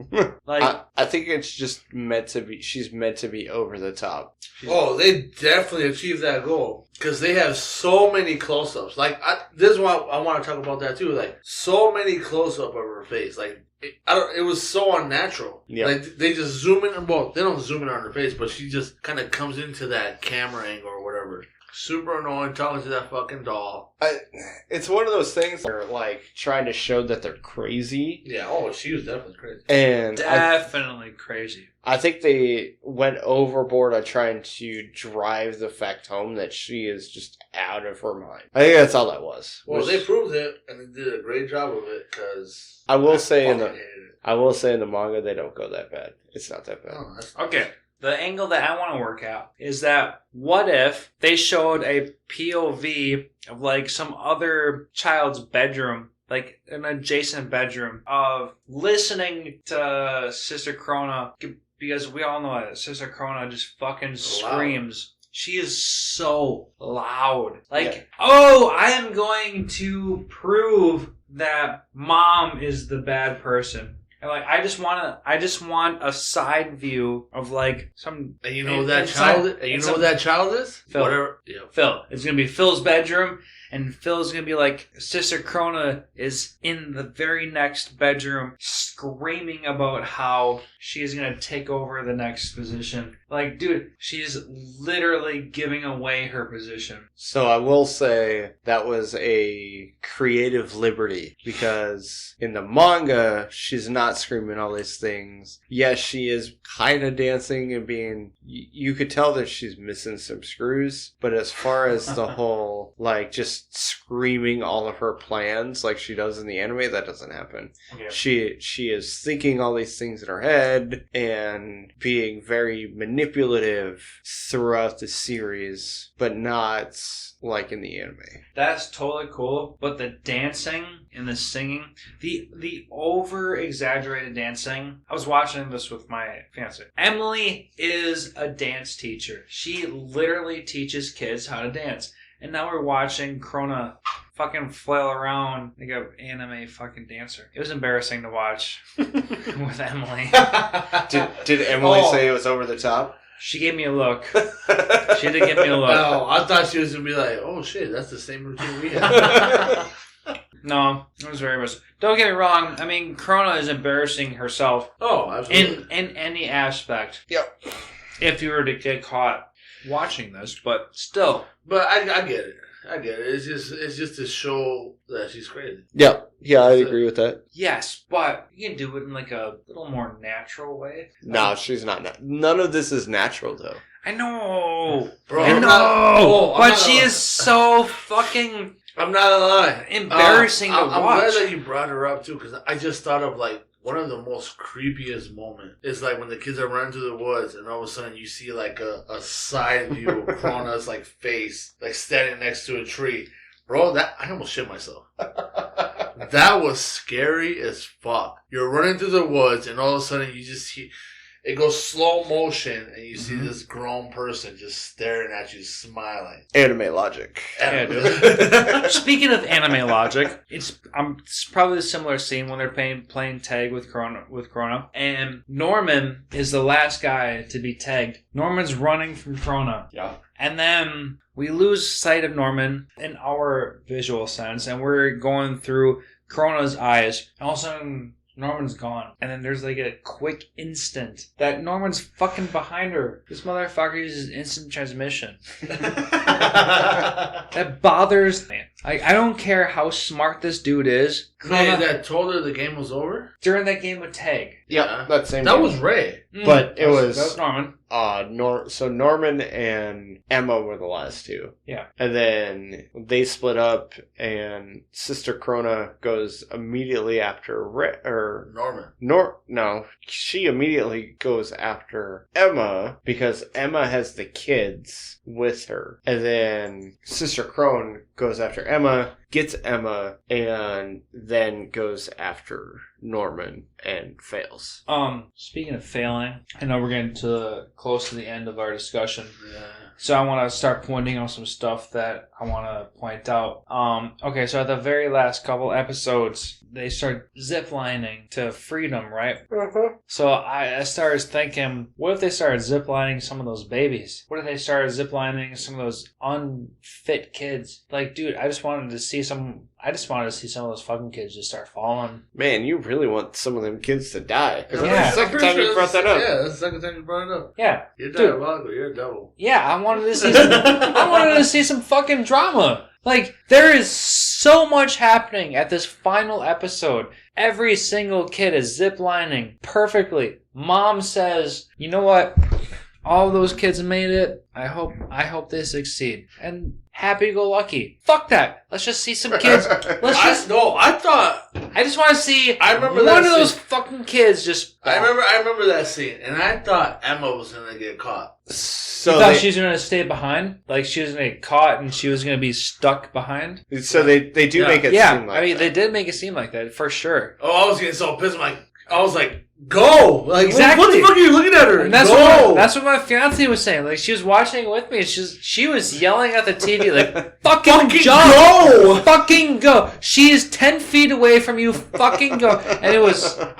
Like, I think it's just meant to be, she's meant to be over the top. Oh, they definitely achieved that goal. Because they have so many close-ups. Like, this is why I want to talk about that, too. Like, so many close-up of her face. Like, it was so unnatural. Yeah. Like, they just zoom in. Well, they don't zoom in on her face, but she just kind of comes into that camera angle or whatever. Super annoying talking to that fucking doll. It's one of those things where, like, trying to show that they're crazy. Yeah, oh, she was definitely crazy. And definitely crazy. I think they went overboard on trying to drive the fact home that she is just out of her mind. I think that's all that was. Well, they proved it, and they did a great job of it, because I will say in fucking hated it. the manga they don't go that bad. It's not that bad. Oh, that's Okay, The angle that I want to work out is that what if they showed a POV of like some other child's bedroom, like an adjacent bedroom, of listening to Sister Krona, because we all know that Sister Krona just fucking screams. She is so loud. Like, I am going to prove that Mom is the bad person. And like, I just want a side view of like some. And you know who that child is? And you know who that child is? Phil. Whatever. Yeah. Phil. It's gonna be Phil's bedroom, and Phil's gonna be like, Sister Krona is in the very next bedroom, screaming about how she is gonna take over the next position. Like, dude, she's literally giving away her position. So I will say that was a creative liberty, because in the manga, she's not screaming all these things. Yes, she is kind of dancing and being... You could tell that she's missing some screws, but as far as the whole, like, just screaming all of her plans like she does in the anime, that doesn't happen. Okay. She is thinking all these things in her head and being very manipulative throughout the series, but not like in the anime. That's totally cool, but the dancing and the singing, the over exaggerated dancing. I was watching this with my fiance. Emily is a dance teacher. She literally teaches kids how to dance. And now we're watching Krona fucking flail around like an anime fucking dancer. It was embarrassing to watch with Emily. Did Emily say it was over the top? She gave me a look. She did give me a look. No, I thought she was going to be like, oh shit, that's the same routine we have. No, it was very much. Don't get me wrong. I mean, Krona is embarrassing herself. Oh, absolutely. In any aspect. Yep. If you were to get caught watching this, but still. But I get it. I get it. It's just to show that she's crazy. Yeah, I agree with that. Yes, but you can do it in like a little more natural way. No, she's not. None of this is natural, though. I know. Bro, I know. But she is so fucking... I'm not gonna lie. Embarrassing to watch. I'm glad that you brought her up, too, because I just thought of, like, one of the most creepiest moments is like when the kids are running through the woods and all of a sudden you see like a side view of Krona's like face, like standing next to a tree. Bro, that I almost shit myself. That was scary as fuck. You're running through the woods and all of a sudden you just see it goes slow motion and you see this grown person just staring at you, smiling. Anime logic. Yeah, dude. Speaking of anime logic, it's probably a similar scene when they're playing tag with Krona, and Norman is the last guy to be tagged. Norman's running from Krona. Yeah. And then we lose sight of Norman in our visual sense, and we're going through Krona's eyes. And all of a sudden, Norman's gone. And then there's like a quick instant that Norman's fucking behind her. This motherfucker uses instant transmission. That bothers me. I don't care how smart this dude is. Hey, that told her the game was over? During that game with tag. Yeah, that same That game. was Ray. But that was Norman. So Norman and Emma were the last two. Yeah. And then they split up and Sister Krona goes immediately after Norman. No, she immediately goes after Emma because Emma has the kids with her. And then Sister Krona goes after Emma, gets Emma, and then goes after Norman and fails. Speaking of failing, I know we're getting close to the end of our discussion. Yeah. So I want to start pointing out some stuff that I want to point out. Okay, so at the very last couple episodes, they start ziplining to freedom, right? Mm-hmm. So I started thinking, what if they started ziplining some of those babies? What if they started ziplining some of those unfit kids? Like, dude, I just wanted to see some of those fucking kids just start falling. Man, you really want some of them kids to die. Because Yeah. that's the second time you brought that up. Yeah, that's the second time you brought it up. Yeah. You're diabolical. You're a devil. Yeah, I wanted to see some fucking drama. Like, there is so much happening at this final episode. Every single kid is ziplining perfectly. Mom says, you know what? all those kids made it. I hope they succeed. And happy-go-lucky. Fuck that. Let's just see some kids. I just want to see one of those fucking kids just... I remember that scene, and I thought Emma was going to get caught. So you thought she was going to stay behind? Like she was going to get caught and she was going to be stuck behind? So they do make it seem like that. They did make it seem like that, for sure. Oh, I was getting so pissed. I was like, go! Like, exactly. What the fuck are you looking at her? And that's what my fiance was saying. Like, she was watching with me. She was yelling at the TV like, fucking go! Fucking go! She is 10 feet away from you. Fucking go! And I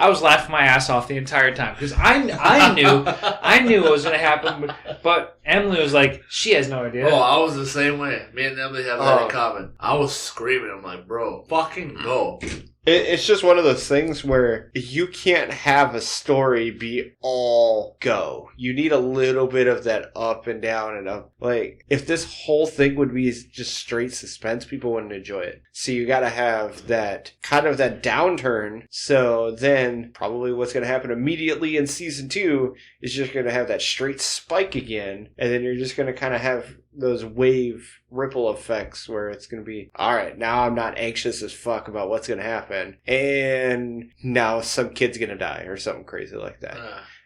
was laughing my ass off the entire time because I knew what was going to happen. But Emily was like, she has no idea. Oh, I was the same way. Me and Emily have that in common. I was screaming. I'm like, bro, fucking go. It's just one of those things where you can't have a story be all go. You need a little bit of that up and down and up. Like, if this whole thing would be just straight suspense, people wouldn't enjoy it. So you gotta have that kind of that downturn. So then probably what's gonna happen immediately in season 2 is just gonna have that straight spike again. And then you're just gonna kind of have those wave ripple effects where it's going to be, all right, now I'm not anxious as fuck about what's going to happen. And now some kid's going to die or something crazy like that.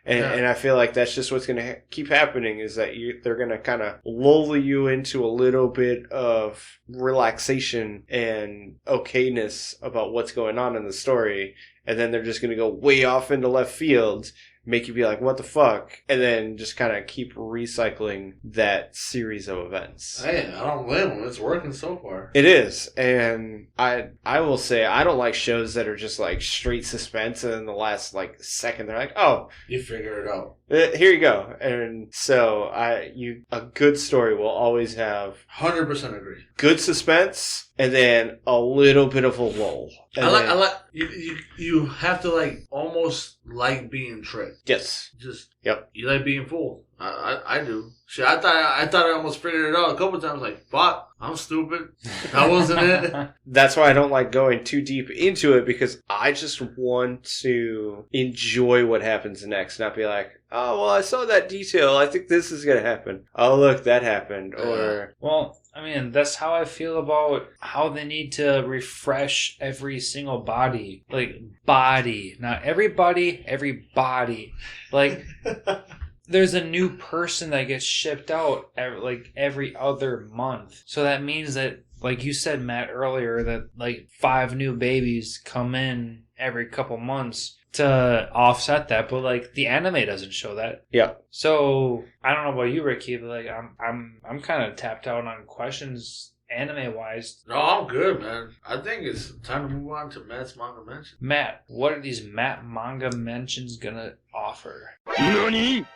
And I feel like that's just what's going to keep happening is that they're going to kind of lull you into a little bit of relaxation and okayness about what's going on in the story. And then they're just going to go way off into left field, make you be like, what the fuck? And then just kind of keep recycling that series of events. Hey, I don't blame them. It's working so far. It is. And I will say, I don't like shows that are just like straight suspense and in the last like second they're like, oh. You figure it out. Here you go. And so a good story will always have 100% agree. Good suspense and then a little bit of a lull. I like you have to like almost like being tricked. Yes. Yep. You like being fooled. I do. Shit, I thought I almost figured it out a couple times. Like, fuck, I'm stupid. That wasn't it. That's why I don't like going too deep into it because I just want to enjoy what happens next, not be like, oh, well, I saw that detail. I think this is going to happen. Oh, look, that happened. Or, well, I mean, that's how I feel about how they need to refresh every single body. Like, body. Not everybody, every body. Like, there's a new person that gets shipped out every other month. So that means that, like you said, Matt, earlier, that like 5 new babies come in every couple months to offset that, but like the anime doesn't show that. Yeah. So I don't know about you, Ricky, but like I'm kind of tapped out on questions anime wise. No, I'm good, man. I think it's time to move on to Matt's manga mentions. Matt, what are these Matt manga mentions gonna offer? NANI?!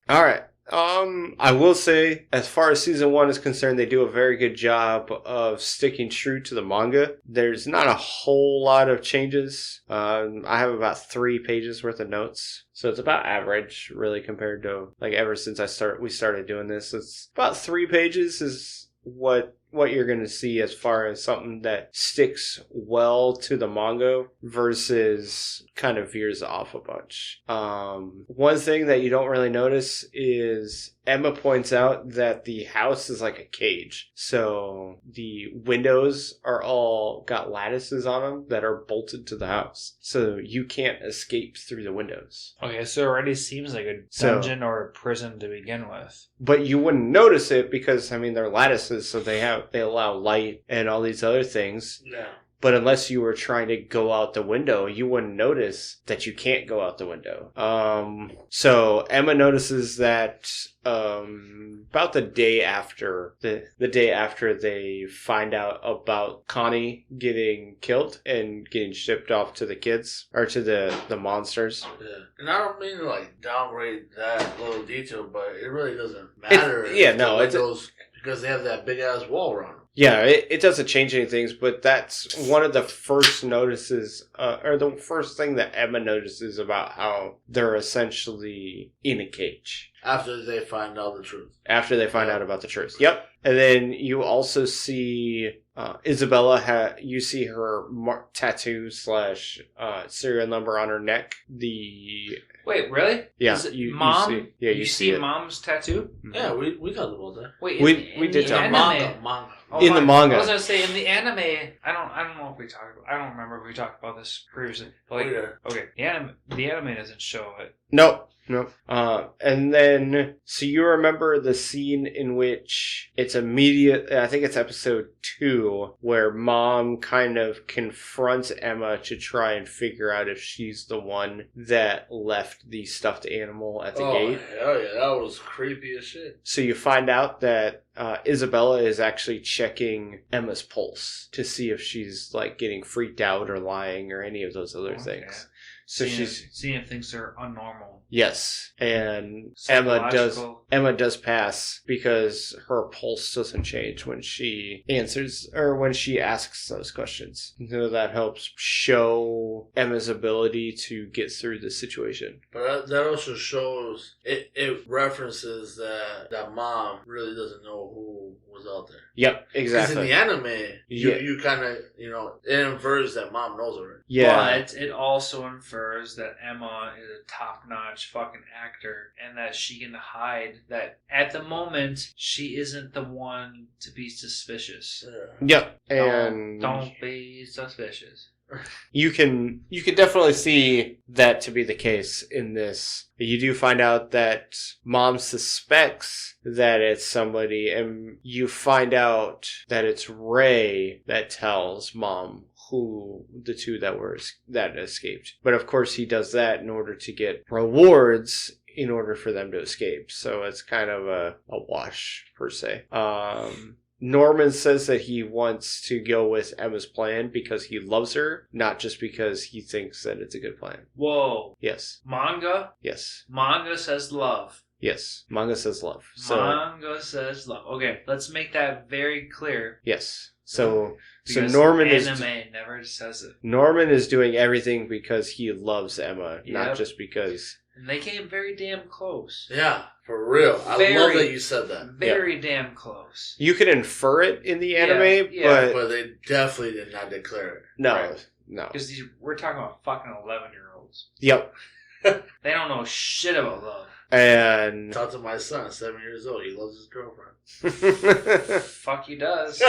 All right. I will say, as far as season 1 is concerned, they do a very good job of sticking true to the manga. There's not a whole lot of changes. I have about 3 pages worth of notes. So it's about average, really, compared to, like, ever since we started doing this. It's about 3 pages is what you're going to see as far as something that sticks well to the manga versus kind of veers off a bunch. One thing that you don't really notice is Emma points out that the house is like a cage. So the windows are all got lattices on them that are bolted to the house. So you can't escape through the windows. Okay, so it already seems like a dungeon or a prison to begin with. But you wouldn't notice it because, I mean, they're lattices, so they allow light and all these other things. Yeah. But unless you were trying to go out the window, you wouldn't notice that you can't go out the window. So Emma notices that about the day after the day after they find out about Connie getting killed and getting shipped off to the kids or to the monsters. Yeah. And I don't mean to like downgrade that little detail, but it really doesn't matter. Because they have that big ass wall around them. Yeah, it doesn't change any things, but that's one of the first notices, or the first thing that Emma notices about how they're essentially in a cage. After they find out the truth. After they find out about the truth. Yep. And then you also see Isabella, you see her tattoo / serial number on her neck. Wait, really? Yeah, Mom? you see, yeah, you see it. Mom's tattoo? Yeah, we talked about that. Wait, we did the talk anime, manga. Oh, in the manga. I was gonna say in the anime. I don't know if we talked. I don't remember if we talked about this previously. But like, okay, the anime doesn't show it. No. And then, so you remember the scene in which it's immediate, I think it's episode 2, where Mom kind of confronts Emma to try and figure out if she's the one that left the stuffed animal at the gate. Hell yeah, that was creepy as shit. So you find out that Isabella is actually checking Emma's pulse to see if she's like getting freaked out or lying or any of those other things. So she's seeing if things are unnormal. Yes, and Emma does pass because her pulse doesn't change when she answers or when she asks those questions. So that helps show Emma's ability to get through the situation. But that also shows it references that Mom really doesn't know who was out there. Yep, exactly. Because in the anime, you kind of, it infers that Mom knows already. Yeah. But it also infers that Emma is a top-notch fucking actor and that she can hide that at the moment she isn't the one to be suspicious. Yep. And don't be suspicious. You can definitely see that to be the case in this. You do find out that Mom suspects that it's somebody, and you find out that it's Ray that tells Mom who the two that escaped. But of course he does that in order to get rewards in order for them to escape. So it's kind of a wash per se. Norman says that he wants to go with Emma's plan because he loves her, not just because he thinks that it's a good plan. Whoa. Yes. Manga? Yes. Manga says love. Yes. Manga says love. Manga says love. Okay, let's make that very clear. Yes. So Norman anime never says it. Norman is doing everything because he loves Emma, not just because... And they came very damn close. Yeah, for real. I love that you said that. Very damn close. You can infer it in the anime, but they definitely did not declare it. No, right. No. Because we're talking about fucking 11-year-olds. Yep. They don't know shit about love. And talk to my son, 7 years old. He loves his girlfriend. Fuck, he does.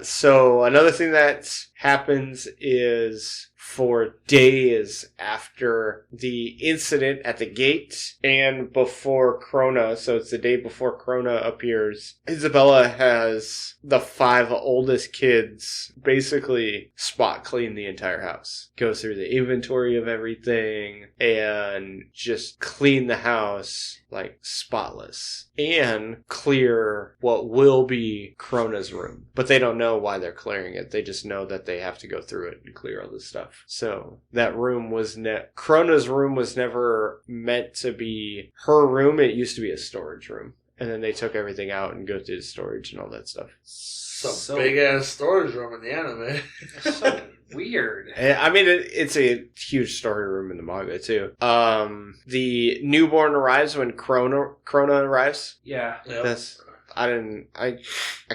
So another thing that happens is for days after the incident at the gate and before Krona, so it's the day before Krona appears, Isabella has the 5 oldest kids basically spot clean the entire house. Go through the inventory of everything and just clean the house like spotless and clear what will be Krona's room. But they don't know why they're clearing it. They just know that they have to go through it and clear all this stuff. So that room was Krona's room was never meant to be her room. It used to be a storage room. And then they took everything out and go through the storage and all that stuff. Some big ass storage room in the anime. So weird. I mean, it's a huge story room in the manga too. The newborn arrives when Krona arrives. Yeah. Yep. I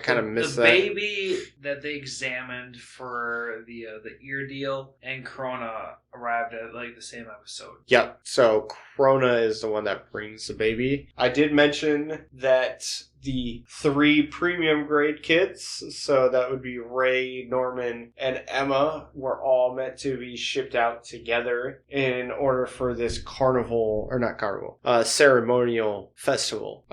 kind of missed that. The baby that they examined for the ear deal and Krona arrived at like the same episode. Yep. So Krona is the one that brings the baby. I did mention that the 3 premium grade kids, so that would be Ray, Norman, and Emma, were all meant to be shipped out together in order for this ceremonial festival.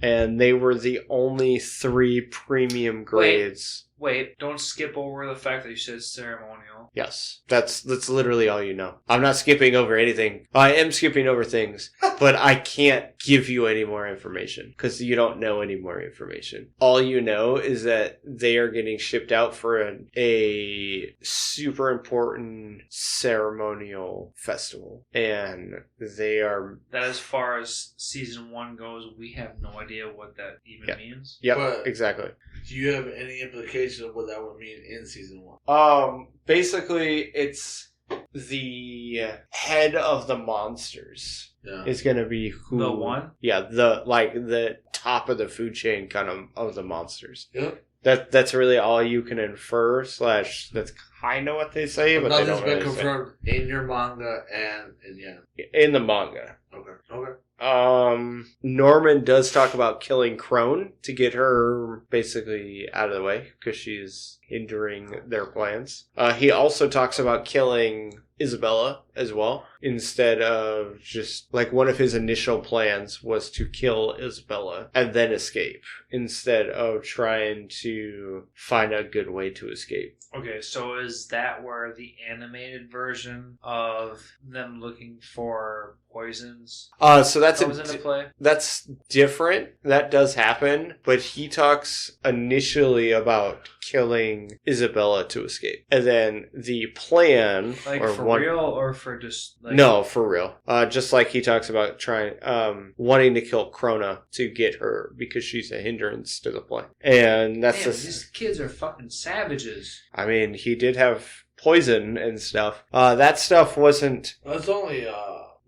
And they were the only 3 premium grades. Wait, don't skip over the fact that you said ceremonial. Yes, that's literally all you know. I'm not skipping over anything. I am skipping over things, but I can't give you any more information because you don't know any more information. All you know is that they are getting shipped out for a super important ceremonial festival, and they are... That as far as season 1 goes, we have no idea what that even means. Yep, exactly. Do you have any implication of what that would mean in season 1? Basically, it's the head of the monsters is going to be who... The one? Yeah, the top of the food chain kind of the monsters. Yep. That's really all you can infer. / that's kind of what they say, but they nothing's don't been really say. confirmed in your manga and in In the manga. Okay. Norman does talk about killing Crone to get her basically out of the way because she's hindering their plans. He also talks about killing Isabella as well, instead of just like one of his initial plans was to kill Isabella and then escape instead of trying to find a good way to escape. Okay, so is that where the animated version of them looking for poisons So that's comes into play? That's different. That does happen, but he talks initially about killing Isabella to escape, and then the plan, Like for real, or for just like no, for real. Just like he talks about wanting to kill Krona to get her because she's a hindrance to the plan, and that's Damn, these kids are fucking savages. I mean, he did have poison and stuff. That stuff wasn't That's only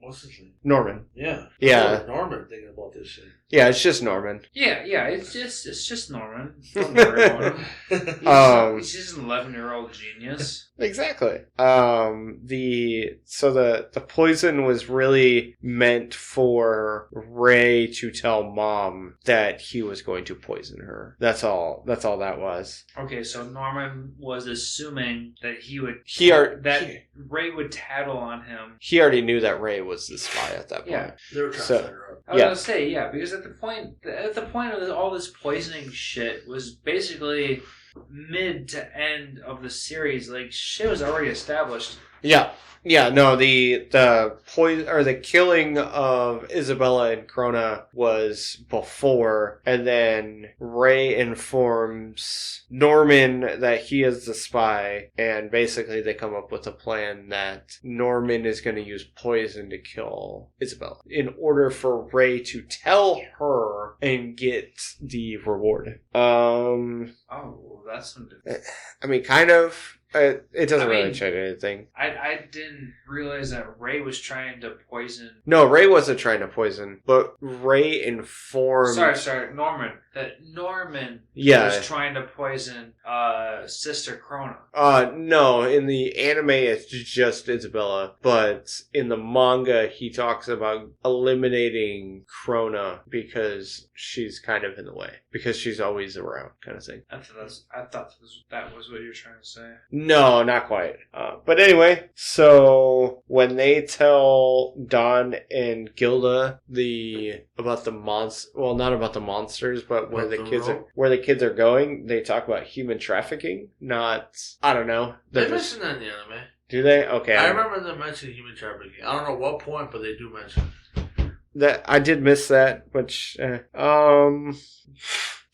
what's his name? Norman. Yeah. Yeah. Norman thinking about this shit. Yeah, it's just Norman. Yeah, it's just Norman. Don't worry about him. He's just an 11-year-old genius. Exactly. The poison was really meant for Ray to tell Mom that he was going to poison her. That's all that was. Okay, so Norman was assuming that Ray would tattle on him. He already knew that Ray was the spy at that point. Yeah. They were trying to set her up. I was gonna say, yeah, because at the point of all this poisoning shit was basically mid to end of the series. Like, shit was already established. Yeah. Yeah, no, the poison or the killing of Isabella and Krona was before, and then Ray informs Norman that he is the spy, and basically they come up with a plan that Norman is going to use poison to kill Isabella in order for Ray to tell her and get the reward. Oh, that's some. I mean, kind of. It doesn't really change anything. I didn't realize that Ray was trying to poison. No, Ray wasn't trying to poison, but Ray informed. Sorry, Norman. That Norman was trying to poison Sister Krona. No, in the anime it's just Isabella, but in the manga he talks about eliminating Krona because she's kind of in the way, because she's always around, kind of thing. I thought that was what you were trying to say. No, not quite. But anyway, so when they tell Don and Gilda about the monster, well, not about the monsters, but where the kids are going, they talk about human trafficking. Not, I don't know. They mention that in the anime. Do they? Okay. I remember them mentioning human trafficking. I don't know what point, but they do mention it. That I did miss that, which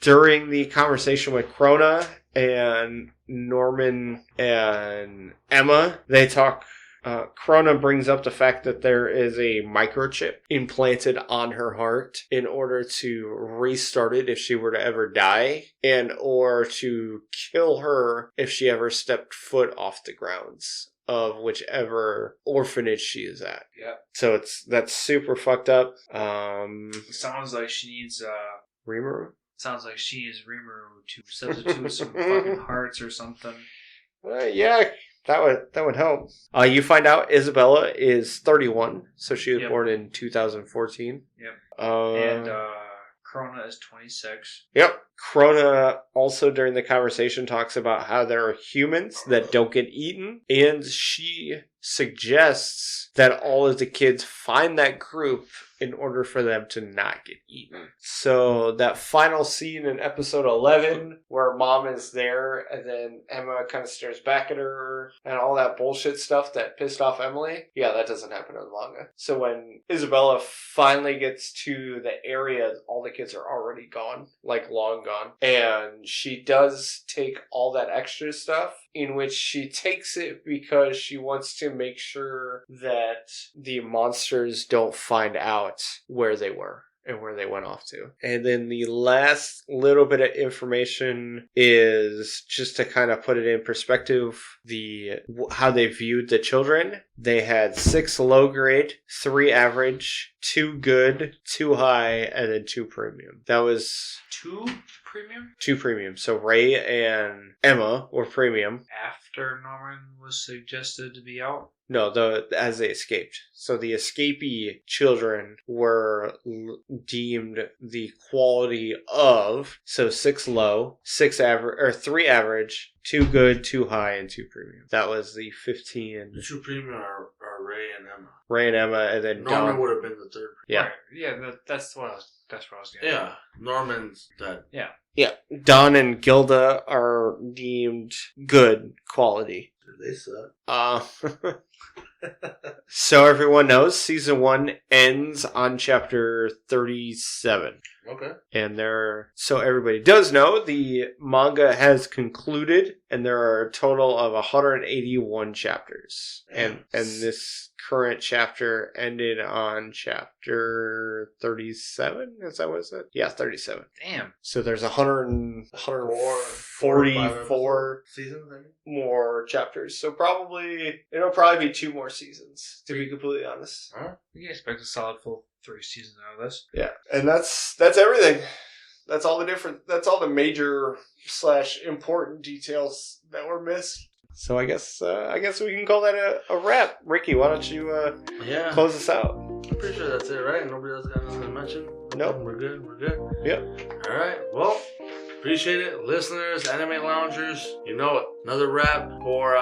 during the conversation with Krona and Norman and Emma, they talk. Krona brings up the fact that there is a microchip implanted on her heart in order to restart it if she were to ever die, and or to kill her if she ever stepped foot off the grounds of whichever orphanage she is at. Yeah. So that's super fucked up. Sounds like she needs Rimuru? Sounds like she is Rimuru to substitute some fucking hearts or something. Yeah. That would help. You find out Isabella is 31, so she was born in 2014. Yep. And Krona is 26. Yep. Krona also during the conversation talks about how there are humans that don't get eaten, and she suggests that all of the kids find that group in order for them to not get eaten. So that final scene in episode 11 where Mom is there and then Emma kind of stares back at her and all that bullshit stuff that pissed off Emily, yeah, that doesn't happen in the manga. So when Isabella finally gets to the area, all the kids are already gone, like long gone. And she does take all that extra stuff, in which she takes it because she wants to make sure that the monsters don't find out where they were and where they went off to. And then the last little bit of information is just to kind of put it in perspective, how they viewed the children. They had 6 low grade, 3 average, 2 good, 2 high, and then 2 premium. That was 2 premium? 2 premium. So Ray and Emma were premium. After Norman was suggested to be out? No, as they escaped. So the escapee children were deemed the quality of 6 low, 6 average, or 3 average, 2 good, 2 high, and 2 premium. That was the 15. The 2 premium are Ray and Emma. Ray and Emma, and then Norman Don. would have been the 3rd. Yeah, Right. Yeah. That's what I was getting. Yeah, Norman's dead. Yeah. yeah. Don and Gilda are deemed good quality. They suck. So everyone knows, season 1 ends on chapter 37. Okay. And so everybody does know, the manga has concluded, and there are a total of 181 chapters. And this current chapter ended on chapter 37. Is that what it said? Yeah, 37. Damn. So there's 144 seasons, I mean? more chapters. So it'll probably be 2 more seasons, to be completely honest. Huh? We can expect a solid full 3 seasons out of this. Yeah, and that's everything. That's all the major / important details that were missed. So I guess we can call that a wrap. Ricky, why don't you close us out? I'm pretty sure that's it, right? Nobody else got anything to mention? Nope. We're good. Yep. All right. Well, appreciate it. Listeners, anime loungers, you know it. Another wrap for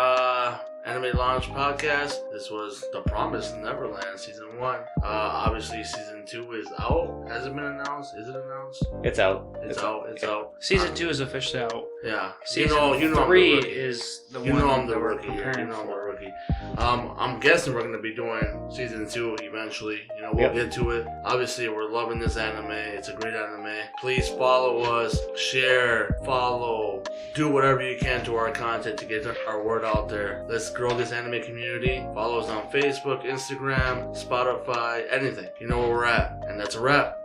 Anime Lounge Podcast. This was The Promised Neverland Season 1. Obviously, Season 2 is out. Has it been announced? Is it announced? It's out. It's out. Season 2 is officially out. Yeah. Season you know 3 I'm the rookie. is the You one know I'm the that we're rookie here. preparing You know I'm the for. rookie. I'm guessing we're going to be doing Season 2 eventually. We'll get to it. Obviously, we're loving this anime. It's a great anime. Please follow us, share, follow, do whatever you can to our content to get our word out there. Let's grow this anime community. Follow us on Facebook, Instagram, Spotify, anything. You know where we're at. And that's a wrap.